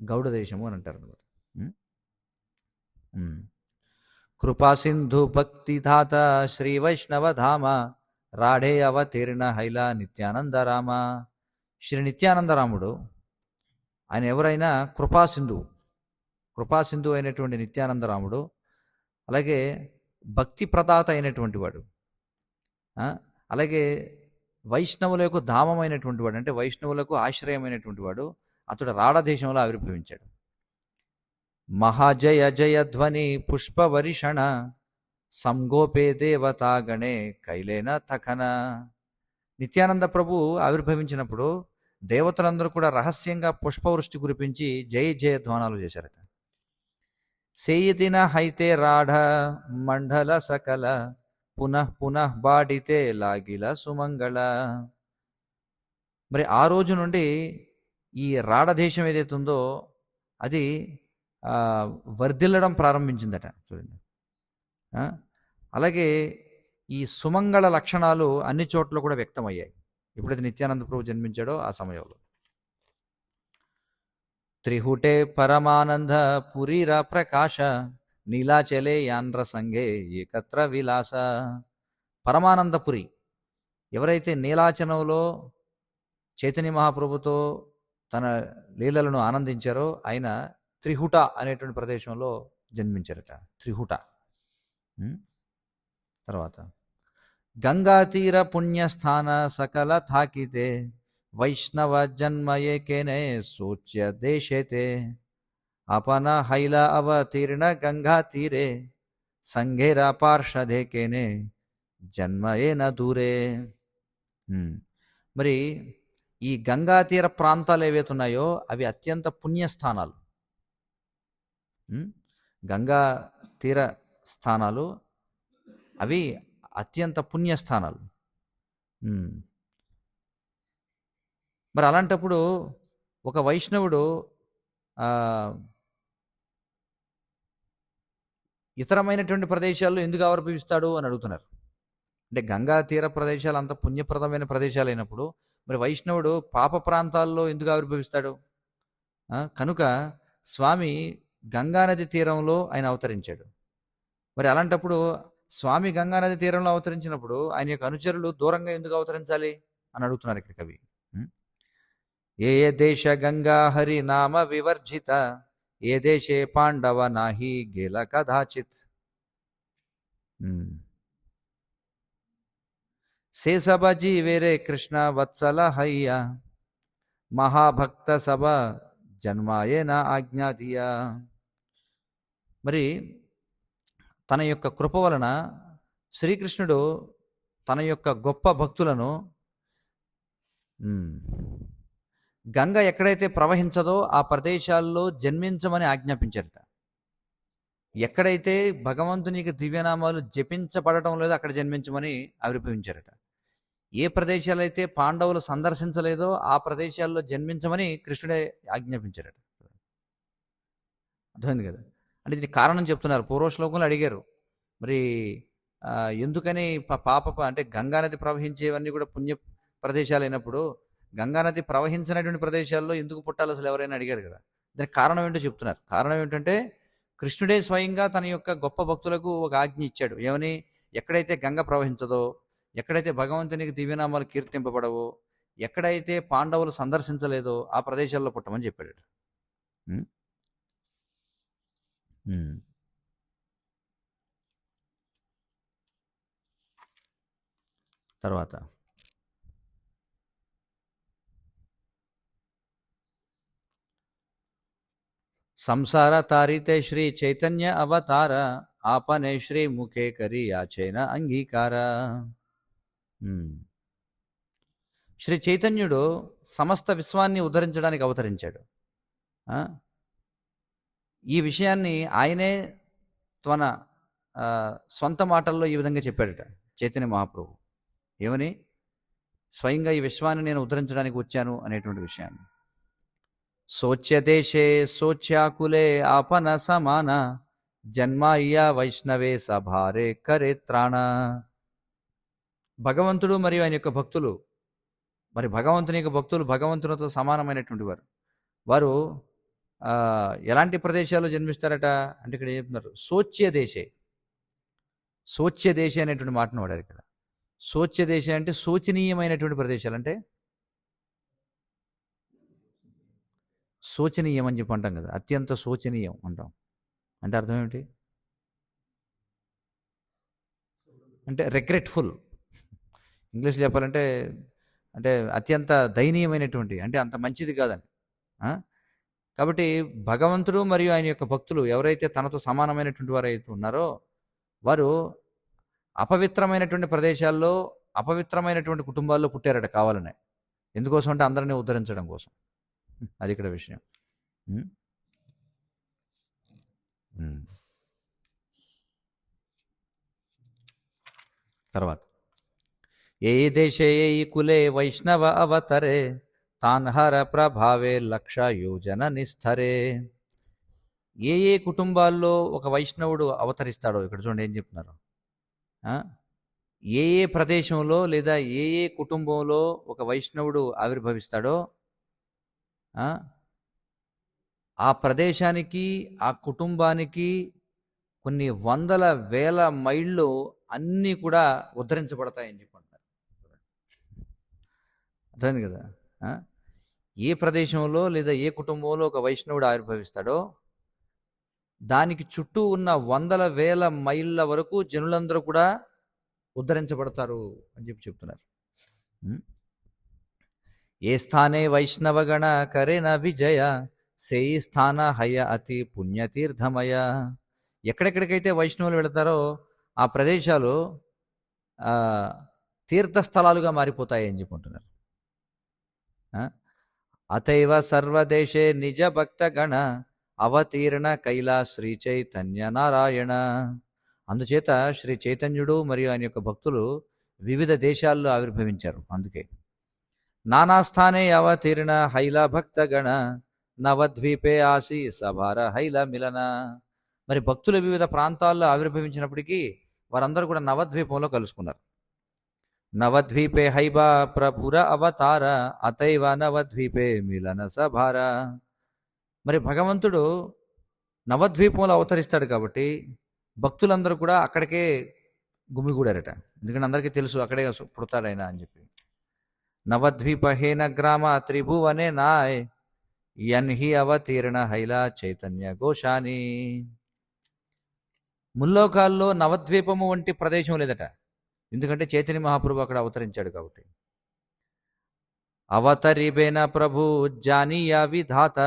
గౌడ దేశము అని అంటారు అనమాట. కృపా సింధు భక్తిధాత శ్రీ వైష్ణవ ధామ రాఢే అవతీర్ణ హైలా నిత్యానందరామ. శ్రీ నిత్యానందరాముడు ఆయన ఎవరైనా కృపాసింధు అయినటువంటి నిత్యానందరాముడు, అలాగే భక్తి ప్రదాత అయినటువంటి వాడు, అలాగే వైష్ణవులకు ధామమైనటువంటి వాడు, అంటే వైష్ణవులకు ఆశ్రయమైనటువంటి వాడు. అతడు రాఢదేశంలో ఆవిర్భవించాడు. మహాజయ జయధ్వని పుష్పవరిషణ సంగోపే దేవతాగణే కైలేన తఖన. నిత్యానంద ప్రభు ఆవిర్భవించినప్పుడు దేవతలందరూ కూడా రహస్యంగా పుష్పవృష్టి కురిపించి జయ జయధ్వానాలు చేశారట. సేయిదిన హైతే రాఢ మండల సకల పునః పునః బాడితే లాగిల సుమంగళ. మరి ఆ రోజు నుండి ఈ రాఢదేశం ఏదైతే ఉందో అది వర్ధిల్లడం ప్రారంభించిందట. చూడండి, అలాగే ఈ సుమంగళ లక్షణాలు అన్ని చోట్ల కూడా వ్యక్తమయ్యాయి ఎప్పుడైతే నిత్యానంద ప్రభు జన్మించాడో ఆ సమయంలో. త్రిహుటే పరమానంద పురీర ప్రకాశ నీలాచలే యాండ్ర సంఘే ఏకత్ర విలాస. పరమానందపురి ఎవరైతే నీలాచలంలో చైతన్య మహాప్రభుతో తన లీలలను ఆనందించారో ఆయన త్రిహుట అనేటువంటి ప్రదేశంలో జన్మించారట. త్రిహుట తర్వాత గంగాతీర పుణ్యస్థాన సకల థాకితే వైష్ణవ జన్మ ఏకేనే సూచ్య దేశేతే అపన హైల అవతీర్ణ గంగా తీరే సంఘేర పార్షదేకేనే జన్మ ఏన దూరే. మరి ఈ గంగా తీర ప్రాంతాలు ఏవైతే ఉన్నాయో అవి అత్యంత పుణ్యస్థానాలు. గంగా తీర స్థానాలు అవి అత్యంత పుణ్యస్థానాలు. మరి అలాంటప్పుడు ఒక వైష్ణవుడు ఇతరమైనటువంటి ప్రదేశాల్లో ఎందుకు ఆవిర్భవిస్తాడు అని అడుగుతున్నారు. అంటే గంగా తీర ప్రదేశాలు అంత పుణ్యప్రదమైన ప్రదేశాలు అయినప్పుడు మరి వైష్ణవుడు పాప ప్రాంతాల్లో ఎందుకు ఆవిర్భవిస్తాడు? కనుక స్వామి గంగానది తీరంలో ఆయన అవతరించాడు. మరి అలాంటప్పుడు స్వామి గంగానది తీరంలో అవతరించినప్పుడు ఆయన యొక్క అనుచరులు దూరంగా ఎందుకు అవతరించాలి అని అడుగుతున్నారు ఇక్కడ కవి. ఏ దేశ గంగా హరి నామ వివర్జిత ఏ దేశే పాండవ నాహి గేల కదాచిత్. శేషభ జీవేరే కృష్ణ వత్సల హయ్య మహాభక్త సభ జన్మాయేన ఆజ్ఞాదియా. మరి తన యొక్క కృప వలన శ్రీకృష్ణుడు తన యొక్క గొప్ప భక్తులను గంగ ఎక్కడైతే ప్రవహించదో ఆ ప్రదేశాల్లో జన్మించమని ఆజ్ఞాపించారట. ఎక్కడైతే భగవంతునికి దివ్యనామాలు జపించబడటం లేదో అక్కడ జన్మించమని ఆవిర్భవించారట. ఏ ప్రదేశాలు అయితే పాండవులు సందర్శించలేదో ఆ ప్రదేశాల్లో జన్మించమని కృష్ణుడే ఆజ్ఞాపించారట. అర్థమైంది కదా? అంటే దీనికి కారణం చెప్తున్నారు. పూర్వశ్లోకంలో అడిగారు, మరి ఎందుకని అంటే గంగానది ప్రవహించేవన్నీ కూడా పుణ్య ప్రదేశాలు అయినప్పుడు గంగానది ప్రవహించినటువంటి ప్రదేశాల్లో ఎందుకు పుట్టాలి అసలు ఎవరైనా అడిగారు కదా. దానికి కారణం ఏంటో చెప్తున్నారు. కారణం ఏంటంటే కృష్ణుడే స్వయంగా తన యొక్క గొప్ప భక్తులకు ఒక ఆజ్ఞ ఇచ్చాడు. ఏమని? ఎక్కడైతే గంగ ప్రవహించదో, ఎక్కడైతే భగవంతునికి దివ్యనామాలు కీర్తింపబడవో, ఎక్కడైతే పాండవులు సందర్శించలేదో ఆ ప్రదేశాల్లో పుట్టమని చెప్పాడు. తర్వాత సంసార తారితే శ్రీ చైతన్య అవతార ఆపనే శ్రీ ముఖే కరి యాచైన అంగీకార. శ్రీ చైతన్యుడు సమస్త విశ్వాన్ని ఉద్ధరించడానికి అవతరించాడు. ఈ విషయాన్ని ఆయనే తన సొంత మాటల్లో ఈ విధంగా చెప్పాడట చైతన్య మహాప్రభు. ఏమని? స్వయంగా ఈ విశ్వాన్ని నేను ఉద్ధరించడానికి వచ్చాను అనేటువంటి విషయాన్ని. సోచ్యదేశే సోచ్యాకులే ఆపన సమాన జన్మాయ్య వైష్ణవే సభారే కరే త్రాణ. భగవంతుడు మరియు ఆయన యొక్క భక్తులు, మరి భగవంతుని యొక్క భక్తులు భగవంతునితో సమానమైనటువంటి వారు ఎలాంటి ప్రదేశాల్లో జన్మిస్తారట అంటే ఇక్కడ చెప్తున్నారు సోచ్యదేశే. సోచ్యదేశే అనేటువంటి మాటను వాడారు ఇక్కడ. సోచ్యదేశే అంటే శోచనీయమైనటువంటి ప్రదేశాలు. అంటే శోచనీయం అని చెప్పి అంటాం కదా, అత్యంత శోచనీయం అంటాం. అంటే అర్థం ఏమిటి? అంటే రిగ్రెట్ఫుల్. ఇంగ్లీష్లో చెప్పాలంటే అంటే అత్యంత దయనీయమైనటువంటి, అంటే అంత మంచిది కాదని. కాబట్టి భగవంతుడు మరియు ఆయన యొక్క భక్తులు ఎవరైతే తనతో సమానమైనటువంటి వారు అయితే ఉన్నారో వారు అపవిత్రమైనటువంటి ప్రదేశాల్లో అపవిత్రమైనటువంటి కుటుంబాల్లో పుట్టారట కావాలనే. ఎందుకోసం అంటే అందరినీ ఉద్ధరించడం కోసం. అది ఇక్కడ విషయం. తర్వాత ఏ దేశే ఏ కులే వైష్ణవ అవతరే తాన్హర ప్రభావే లక్ష యోజన నిస్థరే. ఏ ఏ కుటుంబాల్లో ఒక వైష్ణవుడు అవతరిస్తాడో ఇక్కడ చూడండి ఏం చెప్తున్నారు. ఏ ఏ ప్రదేశంలో లేదా ఏ ఏ కుటుంబంలో ఒక వైష్ణవుడు ఆవిర్భవిస్తాడో ఆ ప్రదేశానికి ఆ కుటుంబానికి కొన్ని వందల వేల మైళ్ళు అన్నీ కూడా ఉద్ధరించబడతాయని చెప్పంటారు. అర్థమైంది కదా? ఏ ప్రదేశంలో లేదా ఏ కుటుంబంలో ఒక వైష్ణవుడు ఆవిర్భవిస్తాడో దానికి చుట్టూ ఉన్న వందల వేల మైళ్ళ వరకు జనులందరూ కూడా ఉద్ధరించబడతారు అని చెప్తున్నారు. ఉం? ఏ స్థానే వైష్ణవగణ కరేన విజయ సేయి స్థాన హయ అతి పుణ్యతీర్థమయ. ఎక్కడెక్కడికైతే వైష్ణవులు వెళతారో ఆ ప్రదేశాలు ఆ, తీర్థస్థలాలుగా మారిపోతాయి అని చెప్పుకుంటున్నారు. అతైవ సర్వదేశే నిజ భక్తగణ అవతీర్ణ కైలా శ్రీ చైతన్య నారాయణ. అందుచేత శ్రీ చైతన్యుడు మరియు ఆయన యొక్క భక్తులు వివిధ దేశాల్లో ఆవిర్భవించారు. అందుకే నానాస్థానే అవతీర్ణ హైల భక్తగణ నవద్వీపే ఆసి సభార హైల మిలన. మరి భక్తులు వివిధ ప్రాంతాల్లో ఆవిర్భవించినప్పటికీ వారందరూ కూడా నవద్వీపంలో కలుసుకున్నారు. నవద్వీపే హైబా ప్రభుర అవతార అతైవ నవద్వీపే మిలన సభార. మరి భగవంతుడు నవద్వీపంలో అవతరిస్తాడు కాబట్టి భక్తులందరూ కూడా అక్కడికే గుమిగూడారట. ఎందుకంటే అందరికీ తెలుసు అక్కడే పుడతాడైనా అని చెప్పి. నవద్వీపహేన గ్రామ త్రిభువనే నాయ్ యన్హి అవతీర్ణ హైలా చైతన్య ఘోషాని. ముల్లోకాల్లో నవద్వీపము వంటి ప్రదేశం లేదట. ఎందుకంటే చైతన్య మహాప్రభు అక్కడ అవతరించాడు కాబట్టి. అవతరిబేన ప్రభు జానీయ విధాత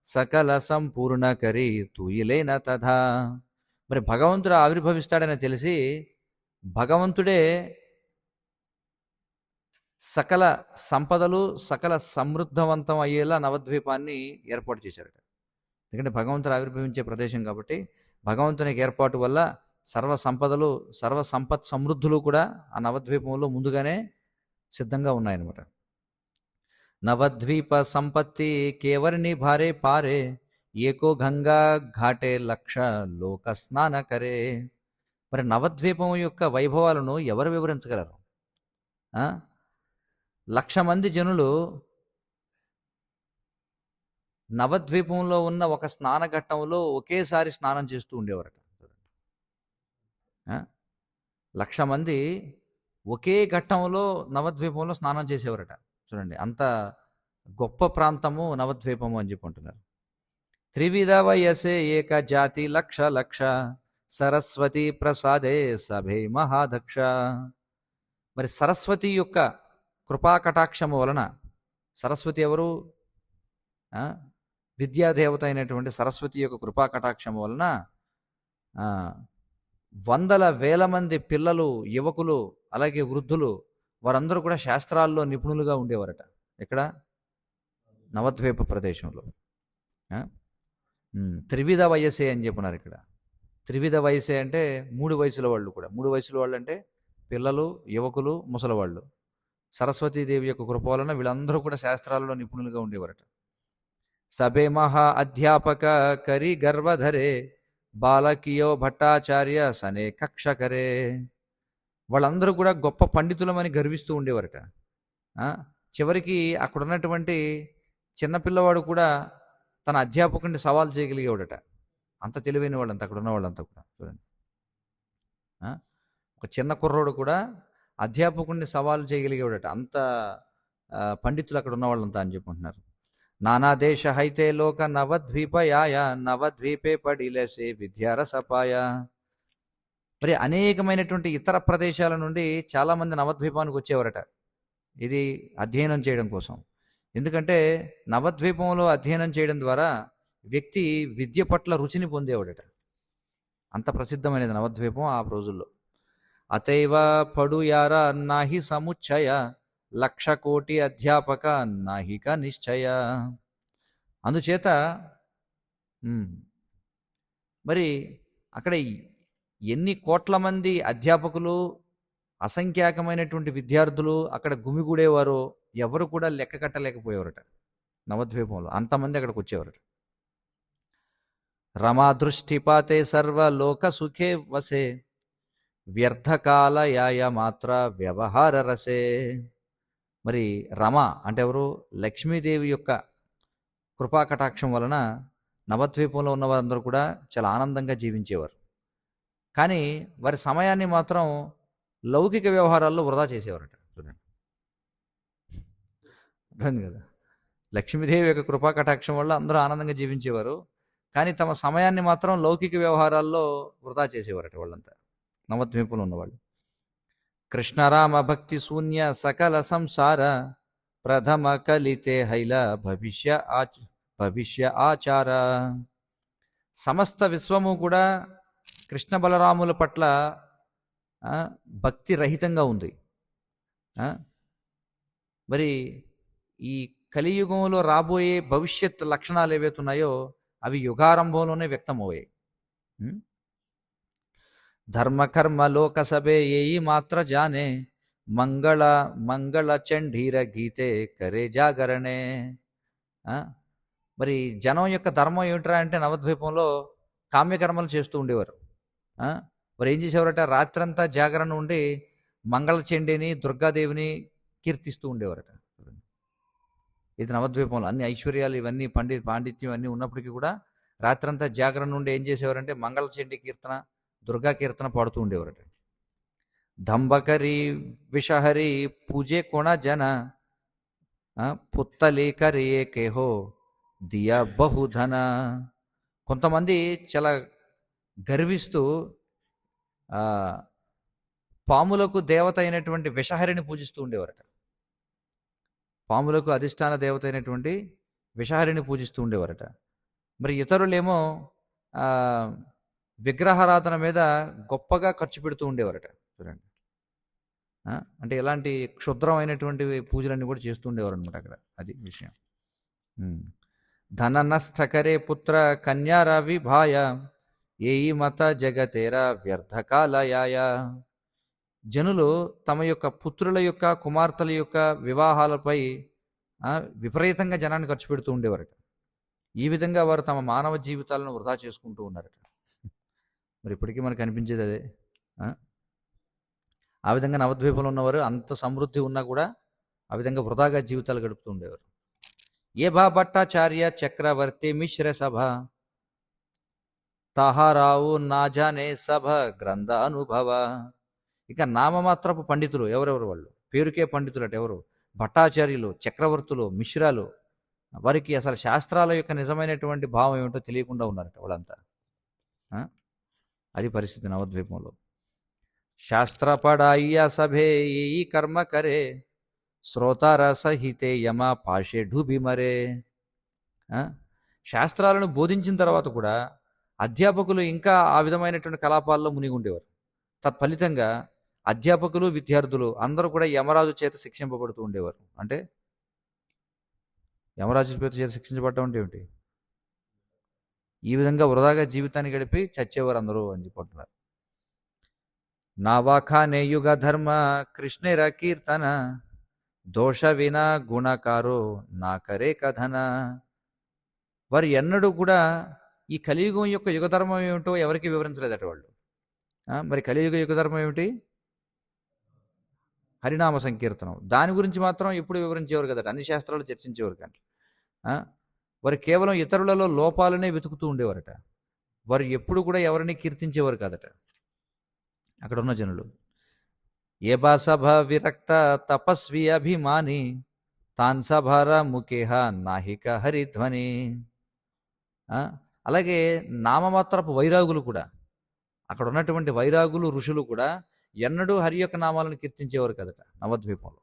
సకల సంపూర్ణ కరి తూయిలేన తథా. మరి భగవంతుడు ఆవిర్భవిస్తాడని తెలిసి భగవంతుడే సకల సంపదలు సకల సమృద్ధవంతం అయ్యేలా నవద్వీపాన్ని ఏర్పాటు చేశారట. ఎందుకంటే భగవంతుడు ఆవిర్భవించే ప్రదేశం కాబట్టి భగవంతునికి ఏర్పాటు వల్ల సర్వ సంపదలు సర్వ సంపత్ సమృద్ధులు కూడా ఆ నవద్వీపంలో ముందుగానే సిద్ధంగా ఉన్నాయన్నమాట. నవద్వీప సంపత్తి కేవర్ని భారే పారే ఏకో గంగా ఘాటే లక్ష లోక స్నాన కరే. మరి నవద్వీపం యొక్క వైభవాలను ఎవరు వివరించగలరు? 1,00,000 మంది జనులు నవద్వీపంలో ఉన్న ఒక స్నానఘట్టంలో ఒకేసారి స్నానం చేస్తూ ఉండేవారట. 1,00,000 మంది ఒకే ఘట్టంలో నవద్వీపంలో స్నానం చేసేవారట. చూడండి, అంత గొప్ప ప్రాంతము నవద్వీపము అని చెప్పుకుంటున్నారు. త్రివిధ వయసే ఏక జాతి లక్ష లక్ష సరస్వతి ప్రసాదే సభే మహాదక్ష. మరి సరస్వతి యొక్క కృపాకటాక్షము వలన, సరస్వతి ఎవరు? విద్యాదేవత అయినటువంటి సరస్వతి యొక్క కృపాకటాక్షము వలన వందల వేల మంది పిల్లలు, యువకులు, అలాగే వృద్ధులు వారందరూ కూడా శాస్త్రాల్లో నిపుణులుగా ఉండేవారట. ఎక్కడ? నవద్వీప ప్రదేశంలో. త్రివిధ వయసే అని చెప్పున్నారు ఇక్కడ. త్రివిధ వయసే అంటే 3 వయసుల వాళ్ళు కూడా. 3 వయసుల వాళ్ళు అంటే పిల్లలు, యువకులు, ముసలవాళ్ళు. సరస్వతీదేవి యొక్క కృప వలన వీళ్ళందరూ కూడా శాస్త్రాలలో నిపుణులుగా ఉండేవారట. సభే మహా అధ్యాపక కరి గర్వధరే బాలకియో భట్టాచార్య సనే కక్షకరే. వాళ్ళందరూ కూడా గొప్ప పండితులమని గర్విస్తూ ఉండేవారట. చివరికి అక్కడ ఉన్నటువంటి చిన్నపిల్లవాడు కూడా తన అధ్యాపకుడిని సవాల్ చేయగలిగేవాడట. అంత తెలివైన వాళ్ళంతా అక్కడ ఉన్న వాళ్ళంతా కూడా. చూడండి, ఒక చిన్న కుర్రోడు కూడా అధ్యాపకుడిని సవాలు చేయగలిగేవాడట. అంత పండితులు అక్కడ ఉన్న వాళ్ళంతా అని చెప్పుకుంటున్నారు. నానా దేశ హైతే లోక నవద్వీపయాయ నవద్వీపే పడిలేసే విద్యారసపాయ. మరి అనేకమైనటువంటి ఇతర ప్రదేశాల నుండి చాలామంది నవద్వీపానికి వచ్చేవారట ఇది అధ్యయనం చేయడం కోసం. ఎందుకంటే నవద్వీపంలో అధ్యయనం చేయడం ద్వారా వ్యక్తి విద్య పట్ల రుచిని పొందేవాడట. అంత ప్రసిద్ధమైనది నవద్వీపం ఆ రోజుల్లో. అతైవ పడుయార నాహి సముచ్చయ 1,00,000 కోటి అధ్యాపక నాహిక నిశ్చయ. అందుచేత మరి అక్కడ ఎన్ని కోట్ల మంది అధ్యాపకులు, అసంఖ్యాకమైనటువంటి విద్యార్థులు అక్కడ గుమిగూడేవారో ఎవరు కూడా లెక్క కట్టలేకపోయేవారట. నవద్వీపంలో అంతమంది అక్కడికి వచ్చేవారట. రమా దృష్టిపాతే సర్వలోక సుఖే వసే వ్యర్థకాలయాయ మాత్ర వ్యవహార రసే. మరి రమ అంటే ఎవరు? లక్ష్మీదేవి యొక్క కృపాకటాక్షం వలన నవద్వీపంలో ఉన్న వారందరూ కూడా చాలా ఆనందంగా జీవించేవారు. కానీ వారి సమయాన్ని మాత్రం లౌకిక వ్యవహారాల్లో వృధా చేసేవారట. చూడండి, అర్థమైంది కదా? లక్ష్మీదేవి యొక్క కృపాకటాక్షం వల్ల అందరూ ఆనందంగా జీవించేవారు, కానీ తమ సమయాన్ని మాత్రం లౌకిక వ్యవహారాల్లో వృధా చేసేవారట వాళ్ళంతా నవద్వీపంలో ఉన్నవాళ్ళు. కృష్ణరామ భక్తి శూన్య సకల సంసార ప్రథమ కలితే హైల భవిష్య ఆచార. సమస్త విశ్వము కూడా కృష్ణ బలరాముల పట్ల భక్తి రహితంగా ఉంది. మరి ఈ కలియుగంలో రాబోయే భవిష్యత్ లక్షణాలు ఏవైతున్నాయో అవి యుగారంభంలోనే వ్యక్తమయ్యాయి. ధర్మ కర్మ లోక సభే ఏయి మాత్ర జానే మంగళ మంగళ చండీర గీతే కరే జాగరణే. మరి జనం యొక్క ధర్మం ఏమిట్రా అంటే నవద్వీపంలో కామ్యకర్మలు చేస్తూ ఉండేవారు. మరి ఏం చేసేవారట, రాత్రంతా జాగరణ ఉండి మంగళ చండీని దుర్గాదేవిని కీర్తిస్తూ ఉండేవారట. ఇది నవద్వీపంలో అన్ని ఐశ్వర్యాలు ఇవన్నీ పాండిత్యం అన్నీ ఉన్నప్పటికీ కూడా రాత్రంతా జాగరణ నుండి ఏం చేసేవారంటే మంగళ చండీ కీర్తన, దుర్గా కీర్తన పాడుతూ ఉండేవారట. దంబకరి విషహరి పూజే కోణ జన పుత్తలి కరియే కేహో దియా బహుధన. కొంతమంది చాలా గర్విస్తూ పాములకు దేవత అయినటువంటి విషహరిని పూజిస్తూ ఉండేవారట. పాములకు అధిష్టాన దేవత అయినటువంటి విషహరిని పూజిస్తూ ఉండేవారట. మరి ఇతరులేమో విగ్రహారాధన మీద గొప్పగా ఖర్చు పెడుతూ ఉండేవారట. చూడండి, అంటే ఇలాంటి క్షుద్రమైనటువంటి పూజలన్నీ కూడా చేస్తూ ఉండేవారు అనమాట అక్కడ. అది విషయం. ధన నష్టకరే పుత్ర కన్యారా విభాయ ఏయి మత జగతేరా వ్యర్థకాలయాయ. జనులు తమ యొక్క పుత్రుల యొక్క కుమార్తెల యొక్క వివాహాలపై విపరీతంగా జనాన్ని ఖర్చు పెడుతూ ఉండేవారట. ఈ విధంగా వారు తమ మానవ జీవితాలను వృధా చేసుకుంటూ ఉన్నారట. మరి ఇప్పటికీ మనకు అనిపించేది అదే. ఆ విధంగా నవద్వీపంలో ఉన్నవారు అంత సమృద్ధి ఉన్నా కూడా ఆ విధంగా వృధాగా జీవితాలు గడుపుతూ ఉండేవారు. ఏ బా భట్టాచార్య చక్రవర్తి మిశ్ర సభ తాహారావు నాజానే సభ గ్రంథ అనుభవ. ఇక నామమాత్రపు పండితులు ఎవరెవరు వాళ్ళు, పేరుకే పండితులు అట ఎవరు, భట్టాచార్యులు, చక్రవర్తులు, మిశ్రాలు, వారికి అసలు శాస్త్రాల యొక్క నిజమైనటువంటి భావం ఏమిటో తెలియకుండా ఉన్నారట వాళ్ళంతా. అది పరిస్థితి నవద్వీపంలో. శాస్త్ర పడాయ్య సభే ఈ కర్మ కరే శ్రోతార సహితే యమ పాషే ఢూబి మరే. శాస్త్రాలను బోధించిన తర్వాత కూడా అధ్యాపకులు ఇంకా ఆ విధమైనటువంటి కలాపాల్లో మునిగి ఉండేవారు. తత్ఫలితంగా అధ్యాపకులు విద్యార్థులు అందరూ కూడా యమరాజు చేత శిక్షింపబడుతూ ఉండేవారు. అంటే యమరాజు చేత శిక్షించబడటం అంటే ఏమిటి, ఈ విధంగా వృధాగా జీవితాన్ని గడిపి చచ్చేవారు అందరూ అని చెప్పుకుంటున్నారు. నావాఖానే యుగ ధర్మ కృష్ణేర కీర్తన దోష వినా గుణకారో నా కరే కథన. వారు ఎన్నడూ కూడా ఈ కలియుగం యొక్క యుగధర్మం ఏమిటో ఎవరికి వివరించలేదట వాళ్ళు. మరి కలియుగ యుగధర్మం ఏమిటి, హరినామ సంకీర్తనం. దాని గురించి మాత్రం ఎప్పుడు వివరించేవారు కదట, అన్ని శాస్త్రాలు చర్చించేవారు. కానీ వారు కేవలం ఇతరులలో లోపాలనే వెతుకుతూ ఉండేవారట. వారు ఎప్పుడు కూడా ఎవరిని కీర్తించేవారు కాదట అక్కడ ఉన్న జనులు. ఏ బా సభ విరక్త తపస్వి అభిమాని తాన్ సభార ముఖేహ నాహిక హరిధ్వని. అలాగే నామమాత్రపు వైరాగులు కూడా, అక్కడ ఉన్నటువంటి వైరాగులు ఋషులు కూడా ఎన్నడూ హరి యొక్క నామాలను కీర్తించేవారు కదట నవద్వీపంలో.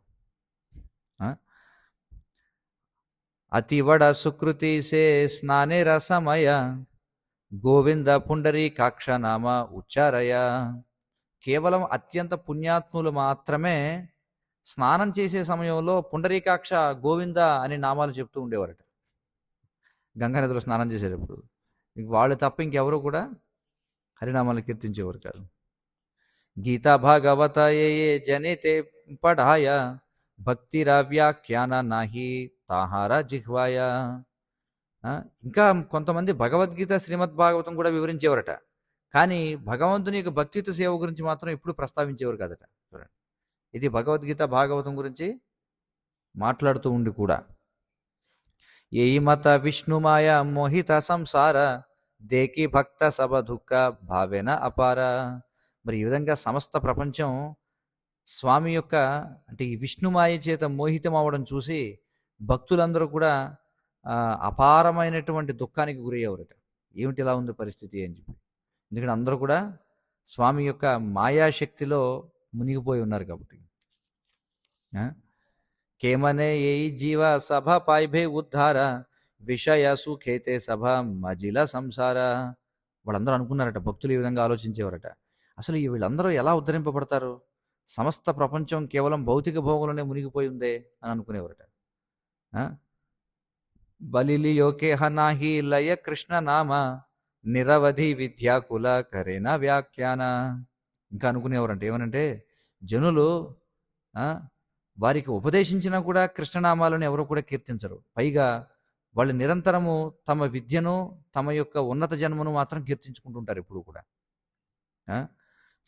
అతివడ సుకృతి సే స్నానే రసమయ గోవింద పుండరీ కాక్షనామ ఉచ్చారయ. కేవలం అత్యంత పుణ్యాత్ములు మాత్రమే స్నానం చేసే సమయంలో పుండరీకాక్ష గోవింద అనే నామాలు చెప్తూ ఉండేవారట గంగానదిలో స్నానం చేసేటప్పుడు. వాళ్ళు తప్ప ఇంకెవరు కూడా హరినామాలు కీర్తించేవారు కాదు. గీతా భాగవత ఏ జనితే పఢాయ భక్తిరా వ్యాఖ్యాన నాహి తాహార జిహ్వాయ. ఇంకా కొంతమంది భగవద్గీత శ్రీమద్ భాగవతం కూడా వివరించేవారట, కానీ భగవంతుని యొక్క భక్తియుత సేవ గురించి మాత్రం ఎప్పుడు ప్రస్తావించేవారు కాదట. చూడండి, ఇది భగవద్గీత భాగవతం గురించి మాట్లాడుతూ ఉండి కూడా. ఏ మత విష్ణుమాయ మోహిత సంసార దేకి భక్త సభ దుఃఖ భావేన అపార. మరి ఈ విధంగా సమస్త ప్రపంచం స్వామి యొక్క అంటే ఈ విష్ణుమాయ చేత మోహితం అవ్వడం చూసి భక్తులందరూ కూడా అపారమైనటువంటి దుఃఖానికి గురయ్యేవారట. ఏమిటి ఇలా ఉంది పరిస్థితి అని చెప్పి. ఎందుకంటే అందరూ కూడా స్వామి యొక్క మాయాశక్తిలో మునిగిపోయి ఉన్నారు కాబట్టి. ఆ? కేమనే ఏ జీవ సభ పాయిభే ఉద్ధార విషయ సుఖేతే సభ మజిల సంసార. వాళ్ళందరూ అనుకున్నారట, భక్తులు ఈ విధంగా ఆలోచించేవారట. అసలు ఈ వీళ్ళందరూ ఎలా ఉద్ధరింపబడతారు? సమస్త ప్రపంచం కేవలం భౌతిక భోగంలోనే మునిగిపోయి ఉందే అని అనుకునేవారట. ఆ? బలిలియోకే హనాహి లయ కృష్ణ నామ నిరవధి విద్యాకుల కరేన వ్యాఖ్యాన. ఇంకా అనుకునేవారంట ఏమనంటే, జనులు ఆ, వారికి ఉపదేశించినా కూడా కృష్ణనామాలను ఎవరు కూడా కీర్తించరు. పైగా వాళ్ళు నిరంతరము తమ విద్యను, తమ యొక్క ఉన్నత జన్మను మాత్రం కీర్తించుకుంటుంటారు ఎప్పుడు కూడా. ఆ?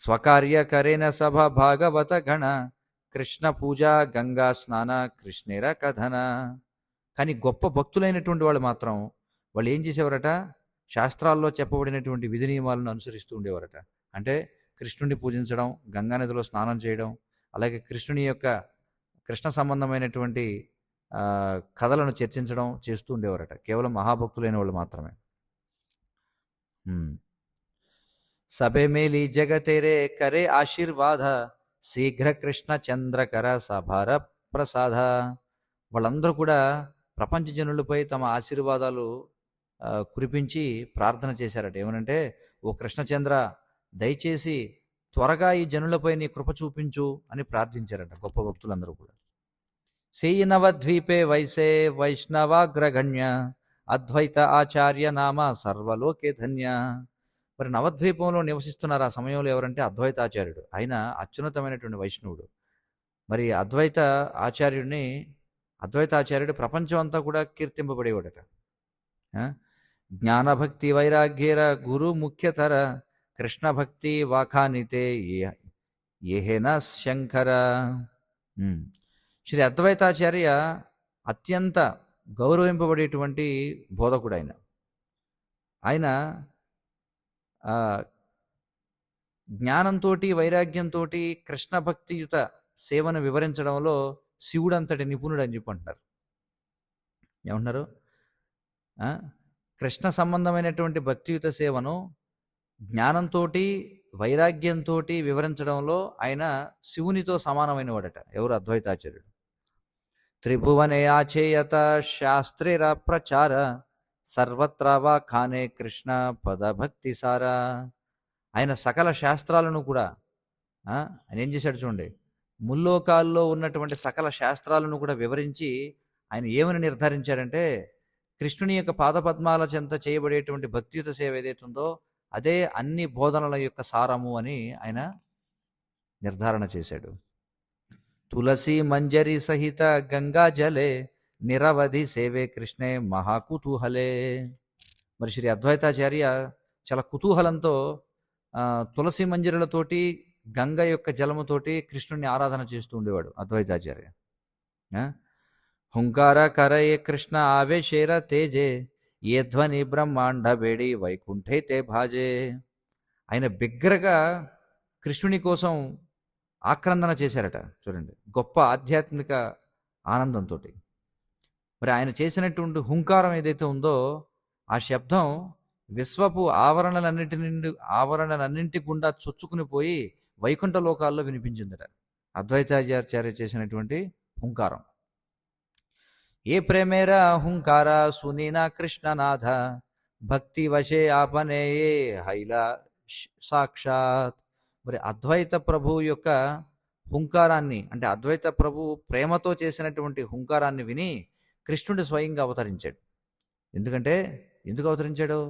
స్వకార్య కరేన సభ భాగవత గణ కృష్ణ పూజ గంగా స్నాన కృష్ణేర కథన. కానీ గొప్ప భక్తులైనటువంటి వాళ్ళు మాత్రం వాళ్ళు ఏం చేసేవారట? శాస్త్రాల్లో చెప్పబడినటువంటి విధి నియమాలను అనుసరిస్తూ ఉండేవారట. అంటే కృష్ణుడిని పూజించడం, గంగానదిలో స్నానం చేయడం, అలాగే కృష్ణుని యొక్క కృష్ణ సంబంధమైనటువంటి కథలను చర్చించడం చేస్తూ ఉండేవారట. కేవలం మహాభక్తులైన వాళ్ళు మాత్రమే. సభే మేలి జగతేరే కరే ఆశీర్వాద శీఘ్ర కృష్ణ చంద్రకర సభార ప్రసాద. వాళ్ళందరూ కూడా ప్రపంచ జనులపై తమ ఆశీర్వాదాలు కురిపించి ప్రార్థన చేశారట. ఏమనంటే, ఓ కృష్ణచంద్ర, దయచేసి త్వరగా ఈ జనులపై నీ కృప చూపించు అని ప్రార్థించారట గొప్ప భక్తులందరూ కూడా. సేయి నవద్వీపే వైసే వైష్ణవాగ్రగణ్య అద్వైత ఆచార్య నామ సర్వలోకే ధన్య. మరి నవద్వీపంలో నివసిస్తున్నారు ఆ సమయంలో ఎవరంటే అద్వైతాచార్యుడు. ఆయన అత్యున్నతమైనటువంటి వైష్ణవుడు. మరి అద్వైతాచార్యుడు ప్రపంచం అంతా కూడా కీర్తింపబడేవాడట. జ్ఞానభక్తి వైరాగ్యేర గురు ముఖ్యతర కృష్ణ భక్తి వాఖానితే ఏహేన శంకర. శ్రీ అద్వైతాచార్య అత్యంత గౌరవింపబడేటువంటి బోధకుడు. ఆయన జ్ఞానంతో వైరాగ్యంతో కృష్ణ భక్తియుత సేవను వివరించడంలో శివుడంతటి నిపుణుడు అని చెప్పి అంటున్నారు. ఏమంటున్నారు? కృష్ణ సంబంధమైనటువంటి భక్తియుత సేవను జ్ఞానంతో వైరాగ్యంతో వివరించడంలో ఆయన శివునితో సమానమైన వాడట. ఎవరు? అద్వైతాచార్యుడు. త్రిభువనే ఆచేయత శాస్త్రేర ప్రచార సర్వత్రా వా ఖానే కృష్ణ పదభక్తి సారా. ఆయన సకల శాస్త్రాలను కూడా ఆయన ఏం చేశాడు చూడండి, ముల్లోకాల్లో ఉన్నటువంటి సకల శాస్త్రాలను కూడా వివరించి ఆయన ఏమని నిర్ధారించాడంటే, కృష్ణుని యొక్క పాదపద్మాల చెంత చేయబడేటువంటి భక్తియుత సేవ ఏదైతే ఉందో అదే అన్ని బోధనల యొక్క సారము అని ఆయన నిర్ధారణ చేశాడు. తులసి మంజరి సహిత గంగా జలే నిరవధి సేవే కృష్ణే మహాకుతూహలే. మరి శ్రీ అద్వైతాచార్య చాలా కుతూహలంతో తులసి మంజరులతోటి గంగ యొక్క జలముతోటి కృష్ణుడిని ఆరాధన చేస్తూ ఉండేవాడు అద్వైతాచార్య. హుంకార కరయే కృష్ణ ఆవేశేర తేజే ఏ ధ్వని బ్రహ్మాండ బేడి వైకుంఠే తే భాజే. ఆయన బిగ్గరగా కృష్ణుని కోసం ఆక్రందన చేశారట. చూడండి, గొప్ప ఆధ్యాత్మిక ఆనందంతో. మరి ఆయన చేసినటువంటి హుంకారం ఏదైతే ఉందో ఆ శబ్దం విశ్వపు ఆవరణలన్నింటి గుండా చొచ్చుకుని పోయి వైకుంఠ లోకాల్లో వినిపించిందట అద్వైతాచార్య చేసినటువంటి హుంకారం. ఏ ప్రేమేర హుంకార సునీనా కృష్ణనాథ భక్తి వశే ఆపనే హైలా సాక్షాత్. మరి అద్వైత ప్రభు యొక్క హుంకారాన్ని, అంటే అద్వైత ప్రభు ప్రేమతో చేసినటువంటి హుంకారాన్ని విని కృష్ణుడు స్వయంగా అవతరించాడు. ఎందుకు అవతరించాడు?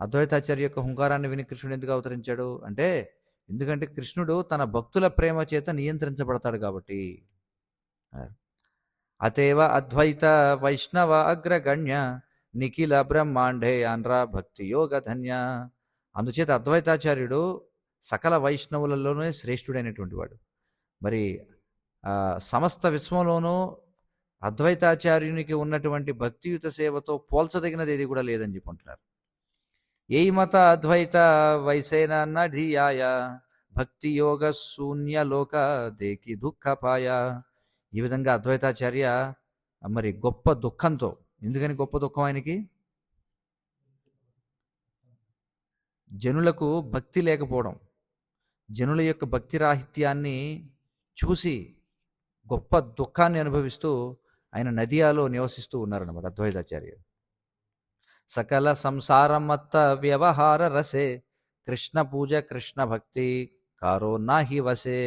అద్వైతాచార్య యొక్క హుంకారాన్ని విని కృష్ణుడు ఎందుకు అవతరించాడు అంటే, ఎందుకంటే కృష్ణుడు తన భక్తుల ప్రేమ చేత నియంత్రించబడతాడు కాబట్టి. అతేవ అద్వైత వైష్ణవ అగ్రగణ్య నిఖిల బ్రహ్మాండే ఆంధ్ర భక్తి యోగ ధన్య. అందుచేత అద్వైతాచార్యుడు సకల వైష్ణవులలోనే శ్రేష్ఠుడైనటువంటి వాడు. మరి సమస్త విశ్వంలోనూ అద్వైతాచార్యునికి ఉన్నటువంటి భక్తియుత సేవతో పోల్చదగినది ఏది కూడా లేదని చెప్పుకుంటున్నారు. ఏ మత అద్వైత వైసేన నధియాయ భక్తి యోగ శూన్యలోక దేకి దుఃఖపాయ. ఈ విధంగా అద్వైతాచార్య మరి గొప్ప దుఃఖంతో, ఎందుకని గొప్ప దుఃఖం ఆయనకి? జనులకు భక్తి లేకపోవడం, జనుల యొక్క భక్తి రాహిత్యాన్ని చూసి గొప్ప దుఃఖాన్ని అనుభవిస్తూ ఆయన నదియాలో నివసిస్తూ ఉన్నారన్నమాట అద్వైతాచార్య. సకల సంసారమత్త వ్యవహార రసే కృష్ణ పూజ కృష్ణ భక్తి కారో నాహి వసే.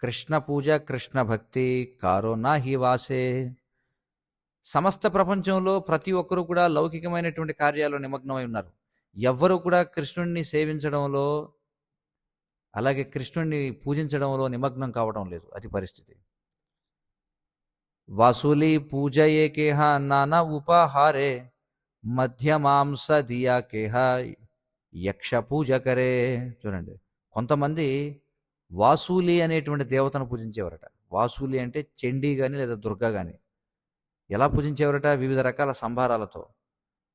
కృష్ణ పూజ కృష్ణ భక్తి కారో నాహి వాసే. సమస్త ప్రపంచంలో ప్రతి ఒక్కరూ కూడా లౌకికమైనటువంటి కార్యాల్లో నిమగ్నమై ఉన్నారు. ఎవ్వరూ కూడా కృష్ణుణ్ణి సేవించడంలో అలాగే కృష్ణుణ్ణి పూజించడంలో నిమగ్నం కావడం లేదు. అది పరిస్థితి. వాసులి పూజయే కేహ నానా ఉపహారే మధ్యమాంస దియా కేహ యక్ష పూజ కరే. చూడండి, కొంతమంది వాసూలి అనేటువంటి దేవతను పూజించేవారట. వాసూలి అంటే చండీ కానీ లేదా దుర్గా కానీ. ఎలా పూజించేవారట? వివిధ రకాల సంభారాలతో.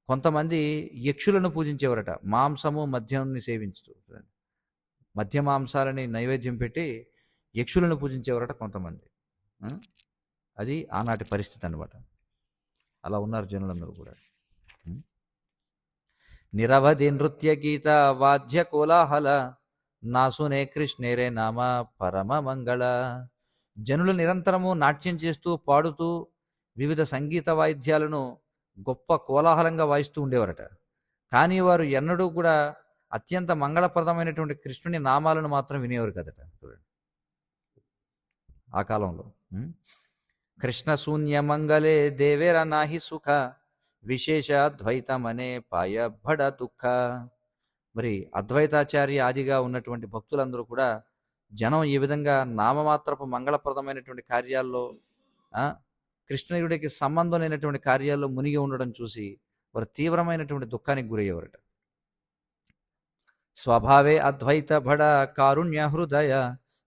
కొంతమంది యక్షులను పూజించేవారట, మాంసము మద్యాన్ని సేవించుతూ. మద్య మాంసాలని నైవేద్యం పెట్టి యక్షులను పూజించేవారట కొంతమంది. అది ఆనాటి పరిస్థితి అన్నమాట. అలా ఉన్నారు జనులందరూ కూడా. నిరవధి నృత్య గీత వాద్య కోలాహల నాసునే కృష్ణేరే నామ పరమ మంగళ. జనులు నిరంతరము నాట్యం చేస్తూ పాడుతూ వివిధ సంగీత వాయిద్యాలను గొప్ప కోలాహలంగా వాయిస్తూ ఉండేవారట. కానీ వారు ఎన్నడూ కూడా అత్యంత మంగళప్రదమైనటువంటి కృష్ణుని నామాలను మాత్రం వినేవారు కదట. చూడండి, ఆ కాలంలో. కృష్ణ శూన్య మంగళే దేవేర నాహి సుఖ విశేష అద్వైతమనే పాయ భడ దుఃఖ. మరి అద్వైతాచార్య ఆదిగా ఉన్నటువంటి భక్తులందరూ కూడా జనం ఈ విధంగా నామమాత్రపు మంగళప్రదమైనటువంటి కార్యాల్లో, కృష్ణుడికి సంబంధం లేనటువంటి కార్యాల్లో మునిగి ఉండడం చూసి వారు తీవ్రమైనటువంటి దుఃఖానికి గురయ్యేవారట. స్వభావే అద్వైత భడ కారుణ్య హృదయ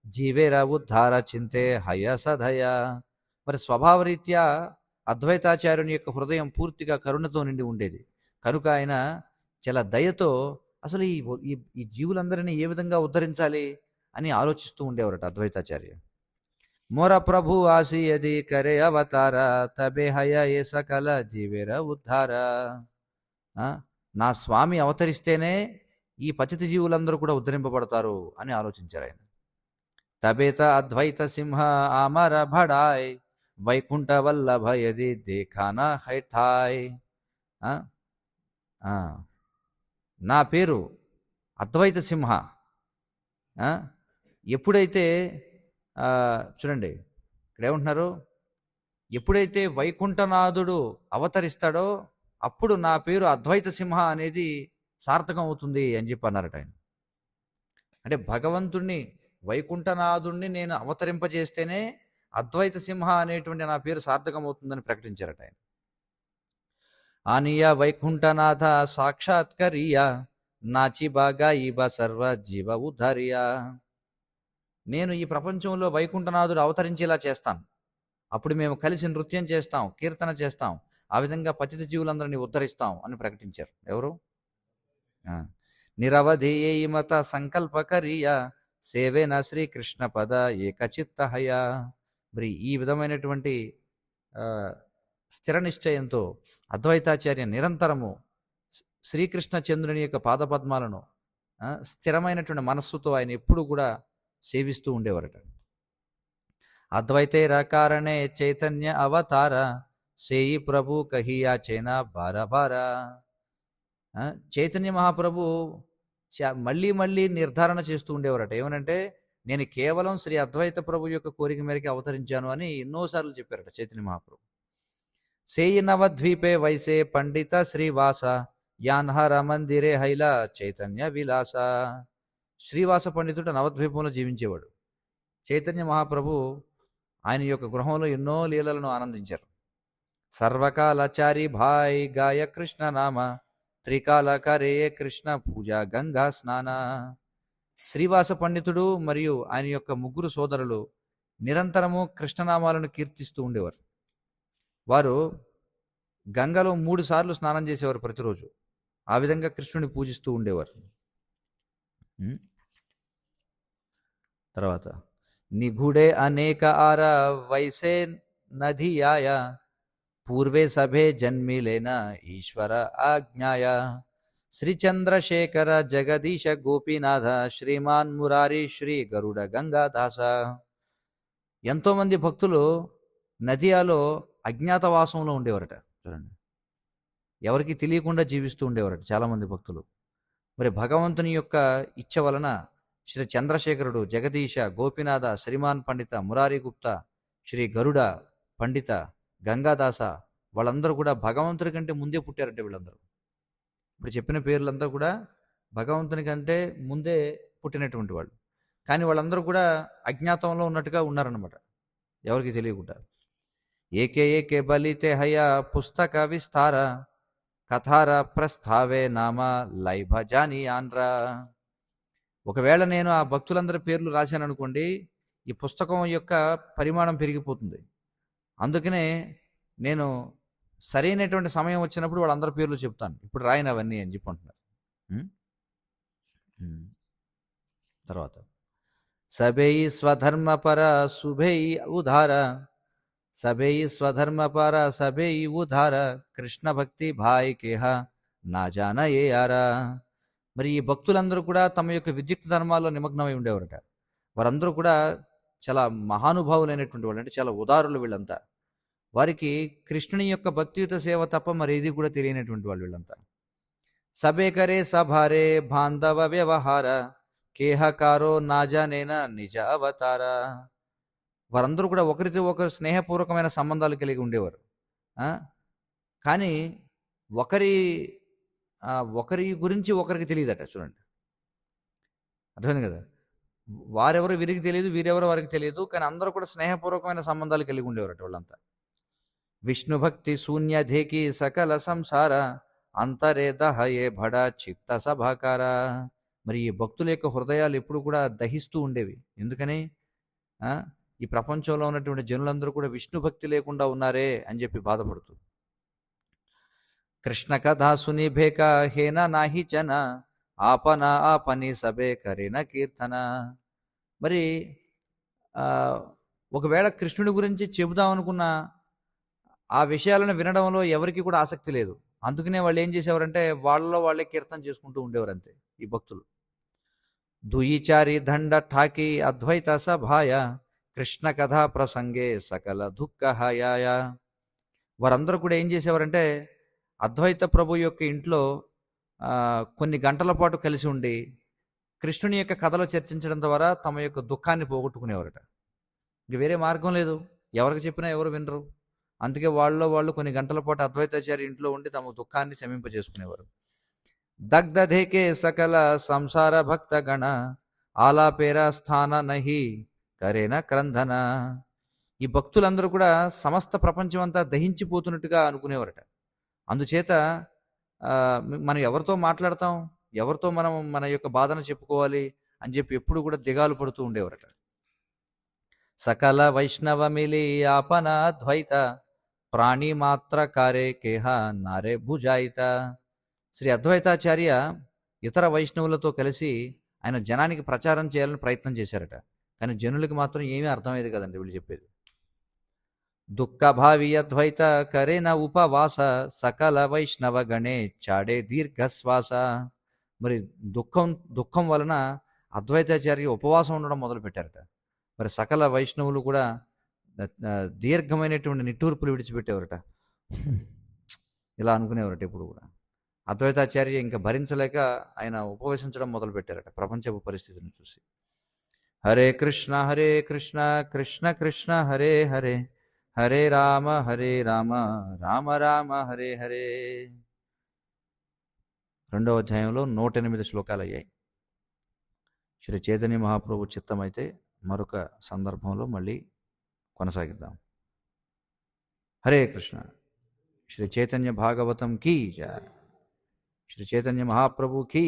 జీవేర ఉద్ధార చింతే హయ సదయ. మరి స్వభావరీత్యా అద్వైతాచార్యుని యొక్క హృదయం పూర్తిగా కరుణతో నిండి ఉండేది కనుక ఆయన చాలా దయతో అసలు ఈ జీవులందరినీ ఏ విధంగా ఉద్ధరించాలి అని ఆలోచిస్తూ ఉండేవారట అద్వైతాచార్య. మోర ప్రభు ఆసి యది కరే అవతార తబే హయ ఏ సకల జీవేర ఉద్ధార. నా స్వామి అవతరిస్తేనే ఈ పతిత జీవులందరూ కూడా ఉద్ధరింపబడతారు అని ఆలోచించారు ఆయన. తబేత అద్వైత సింహ ఆమర భడాయ్ వైకుంఠ వల్లభ యది దేఖానా హైథాయ్. నా పేరు అద్వైత సింహ. ఎప్పుడైతే చూడండి ఇక్కడ ఏమంటున్నారు, ఎప్పుడైతే వైకుంఠనాథుడు అవతరిస్తాడో అప్పుడు నా పేరు అద్వైత సింహ అనేది సార్థకం అవుతుంది అని చెప్పి అన్నారట ఆయన. అంటే భగవంతుణ్ణి వైకుంఠనాథుణ్ణి నేను అవతరింపజేస్తేనే అద్వైత సింహ అనేటువంటి నా పేరు సార్థకం అవుతుందని ప్రకటించారట ఆయన. ఆనియ వైకుంఠనాథ సాక్షాత్కరియ నాచి బాగా ఈబ సర్వ జీవ ఉద్ధరియ. నేను ఈ ప్రపంచంలో వైకుంఠనాథుడు అవతరించేలా చేస్తాను, అప్పుడు మేము కలిసి నృత్యం చేస్తాం, కీర్తన చేస్తాం, ఆ విధంగా పతిత జీవులందరినీ ఉద్ధరిస్తాం అని ప్రకటించారు. ఎవరు? నిరవధేయమత సంకల్పకరియ సేవేన శ్రీకృష్ణ పద ఏకచిత్తహయ. మరి ఈ విధమైనటువంటి స్థిర నిశ్చయంతో అద్వైతాచార్య నిరంతరము శ్రీకృష్ణ చంద్రుని యొక్క పాదపద్మాలను స్థిరమైనటువంటి మనస్సుతో ఆయన ఎప్పుడు కూడా సేవిస్తూ ఉండేవారట. అద్వైతేర కారణే చైతన్య అవతార సేయి ప్రభు కహియా చైనా బార బార. చైతన్య మహాప్రభు మళ్ళీ మళ్ళీ నిర్ధారణ చేస్తూ ఉండేవారట. ఏమనంటే, నేను కేవలం శ్రీ అద్వైత ప్రభు యొక్క కోరిక మేరకు అవతరించాను అని ఎన్నోసార్లు చెప్పారట చైతన్య మహాప్రభు. సేయి నవద్వీపే వైసే పండిత శ్రీవాస యాన్హర మందిరే హైల చైతన్య విలాస. శ్రీవాస పండితుడు నవద్వీపంలో జీవించేవాడు. చైతన్య మహాప్రభు ఆయన యొక్క గృహంలో ఎన్నో లీలలను ఆనందించారు. సర్వకాలాచారి భాయ్ గాయ కృష్ణ నామ త్రికాల కరే కృష్ణ పూజ గంగా స్నాన. శ్రీవాస పండితుడు మరియు ఆయన యొక్క ముగ్గురు సోదరులు నిరంతరము కృష్ణనామాలను కీర్తిస్తూ ఉండేవారు. వారు గంగలో 3 సార్లు స్నానం చేసేవారు ప్రతిరోజు. ఆ విధంగా కృష్ణుని పూజిస్తూ ఉండేవారు. తర్వాత నిగూఢే అనేక ఆర వైసే నదియాయ పూర్వే సభే జన్మిలేన ఈశ్వర ఆజ్ఞాయ. శ్రీ చంద్రశేఖర జగదీశ గోపీనాథ శ్రీమాన్ మురారి శ్రీ గరుడ గంగాదాస. ఎంతోమంది భక్తులు నదియాలో అజ్ఞాతవాసంలో ఉండేవారట. చూడండి, ఎవరికి తెలియకుండా జీవిస్తూ ఉండేవారట చాలామంది భక్తులు. మరి భగవంతుని యొక్క ఇచ్చ వలన శ్రీ చంద్రశేఖరుడు, జగదీశ, గోపీనాథ, శ్రీమాన్ పండిత, మురారి గుప్తా, శ్రీ గరుడ పండిత, గంగాదాస వాళ్ళందరూ కూడా భగవంతుడి కంటే ముందే పుట్టారంటే వీళ్ళందరూ. ఇప్పుడు చెప్పిన పేర్లంతా కూడా భగవంతుని కంటే ముందే పుట్టినటువంటి వాళ్ళు. కానీ వాళ్ళందరూ కూడా అజ్ఞాతంలో ఉన్నట్టుగా ఉన్నారన్నమాట, ఎవరికి తెలియకుండా. ఏకే ఏకే బలితే హయ పుస్తక విస్తార కథార ప్రస్థావే నామ లైభ జాని ఆన్రా. ఒకవేళ నేను ఆ భక్తులందరి పేర్లు రాశాను అనుకోండి, ఈ పుస్తకం యొక్క పరిమాణం పెరిగిపోతుంది. అందుకనే నేను సరైనటువంటి సమయం వచ్చినప్పుడు వాళ్ళందరి పేర్లు చెప్తాను, ఇప్పుడు రాయను అవన్నీ అని చెప్పి అంటున్నారు. తర్వాత సభై స్వధర్మపర శుభై ఉదార, సభై స్వధర్మపర సభై ఉదార కృష్ణ భక్తి భాయ్ కేహ నా జాన ఏ ఆరా. మరి ఈ భక్తులందరూ కూడా తమ యొక్క విద్యుక్త ధర్మాల్లో నిమగ్నమై ఉండేవారట. వారందరూ కూడా చాలా మహానుభావులైనటువంటి వాళ్ళు, అంటే చాలా ఉదారులు వీళ్ళంతా. వారికి కృష్ణుని యొక్క భక్తియుత సేవ తప్ప మరేది కూడా తెలియనటువంటి వాళ్ళు వీళ్ళంతా. సబేకరే సభారే బాంధవ వ్యవహార కేహకారో నాజానేన నిజ అవతార. వారందరూ కూడా ఒకరితో ఒకరు స్నేహపూర్వకమైన సంబంధాలు కలిగి ఉండేవారు. కానీ ఒకరి గురించి ఒకరికి తెలియదట. చూడండి, అర్థమైంది కదా. వారెవరో వీరికి తెలియదు, వీరెవరో వారికి తెలియదు, కానీ అందరూ కూడా స్నేహపూర్వకమైన సంబంధాలు కలిగి ఉండేవారట వాళ్ళంతా. విష్ణు భక్తి శూన్యధేకి సకల సంసార అంతరే దహయే భడ చిత్త సభాకార. మరి ఈ భక్తుల యొక్క హృదయాలు ఎప్పుడు కూడా దహిస్తూ ఉండేవి. ఎందుకని? ఈ ప్రపంచంలో ఉన్నటువంటి జనులందరూ కూడా విష్ణు భక్తి లేకుండా ఉన్నారే అని చెప్పి బాధపడుతూ. కృష్ణ కథా సునిభేక హేన నాహి జన ఆపన ఆపని సబే కరేన కీర్తన. మరి ఒకవేళ కృష్ణుడి గురించి చెబుదాం అనుకున్న ఆ విషయాలను వినడంలో ఎవరికి కూడా ఆసక్తి లేదు. అందుకనే వాళ్ళు ఏం చేసేవారంటే వాళ్ళలో వాళ్ళే కీర్తన చేసుకుంటూ ఉండేవారు అంతే ఈ భక్తులు. దుయిచారి దండ ఠాకి అద్వైత సభాయ కృష్ణ కథా ప్రసంగే సకల దుఃఖహాయాయ. వారందరూ కూడా ఏం చేసేవారంటే అద్వైత ప్రభు యొక్క ఇంట్లో కొన్ని గంటల పాటు కలిసి ఉండి కృష్ణుని యొక్క కథలో చర్చించడం ద్వారా తమ యొక్క దుఃఖాన్ని పోగొట్టుకునేవారట. ఇంక వేరే మార్గం లేదు, ఎవరికి చెప్పినా ఎవరు వినరు. అందుకే వాళ్ళు కొన్ని గంటల పాటు అద్వైతాచార్య ఇంట్లో ఉండి తమ దుఃఖాన్ని శమింపజేసుకునేవారు. దగ్ధేకే సకల సంసార భక్త గణ ఆలాపేరా స్థాన నహి కరేన క్రంధన. ఈ భక్తులందరూ కూడా సమస్త ప్రపంచం అంతా దహించిపోతున్నట్టుగా అనుకునేవారట. అందుచేత మనం ఎవరితో మాట్లాడతాం, ఎవరితో మనం మన యొక్క బాధను చెప్పుకోవాలి అని చెప్పి ఎప్పుడు కూడా దిగాలు పడుతూ ఉండేవారట. సకల వైష్ణవ మిలి ఆపన ద్వైత ప్రాణి మాత్ర కారే కేహ నారే భుజాయిత. శ్రీ అద్వైతాచార్య ఇతర వైష్ణవులతో కలిసి ఆయన జనానికి ప్రచారం చేయాలని ప్రయత్నం చేశారట. కానీ జనులకి మాత్రం ఏమీ అర్థమయ్యేది కదండి వీళ్ళు చెప్పేది. దుఃఖభావి అద్వైత కరేన ఉపవాస సకల వైష్ణవ గణే చాడే దీర్ఘశ్వాస. మరి దుఃఖం వలన అద్వైతాచార్య ఉపవాసం ఉండడం మొదలు పెట్టారట. మరి సకల వైష్ణవులు కూడా దీర్ఘమైనటువంటి నిట్టూర్పులు విడిచిపెట్టేవారట. ఇలా అనుకునేవారట ఎప్పుడు కూడా. అద్వైతాచార్య ఇంకా భరించలేక ఆయన ఉపవసించడం మొదలు పెట్టారట ప్రపంచపు పరిస్థితిని చూసి. హరే కృష్ణ కృష్ణ కృష్ణ హరే హరే, హరే రామ రామ రామ హరే హరే. 2వ అధ్యాయంలో 108 శ్లోకాలు అయ్యాయి. శ్రీ చైతన్య మహాప్రభు చిత్తమైతే మరొక సందర్భంలో మళ్ళీ కొనసాగిద్దాం. హరే కృష్ణ. శ్రీ చైతన్య భాగవతం కీ జయ, శ్రీ చైతన్య మహాప్రభు కీ,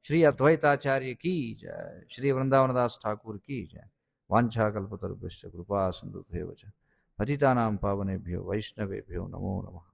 శ్రీ అద్వైతాచార్య కీ జయ, శ్రీ వృందావనదాస్ ఠాకూర్ కీ జయ. వాంఛాకల్పతరుభ్యశ్చ కృపా సింధుభ్యో చ పతితానాం పావనేభ్యో వైష్ణవేభ్యో నమో నమః.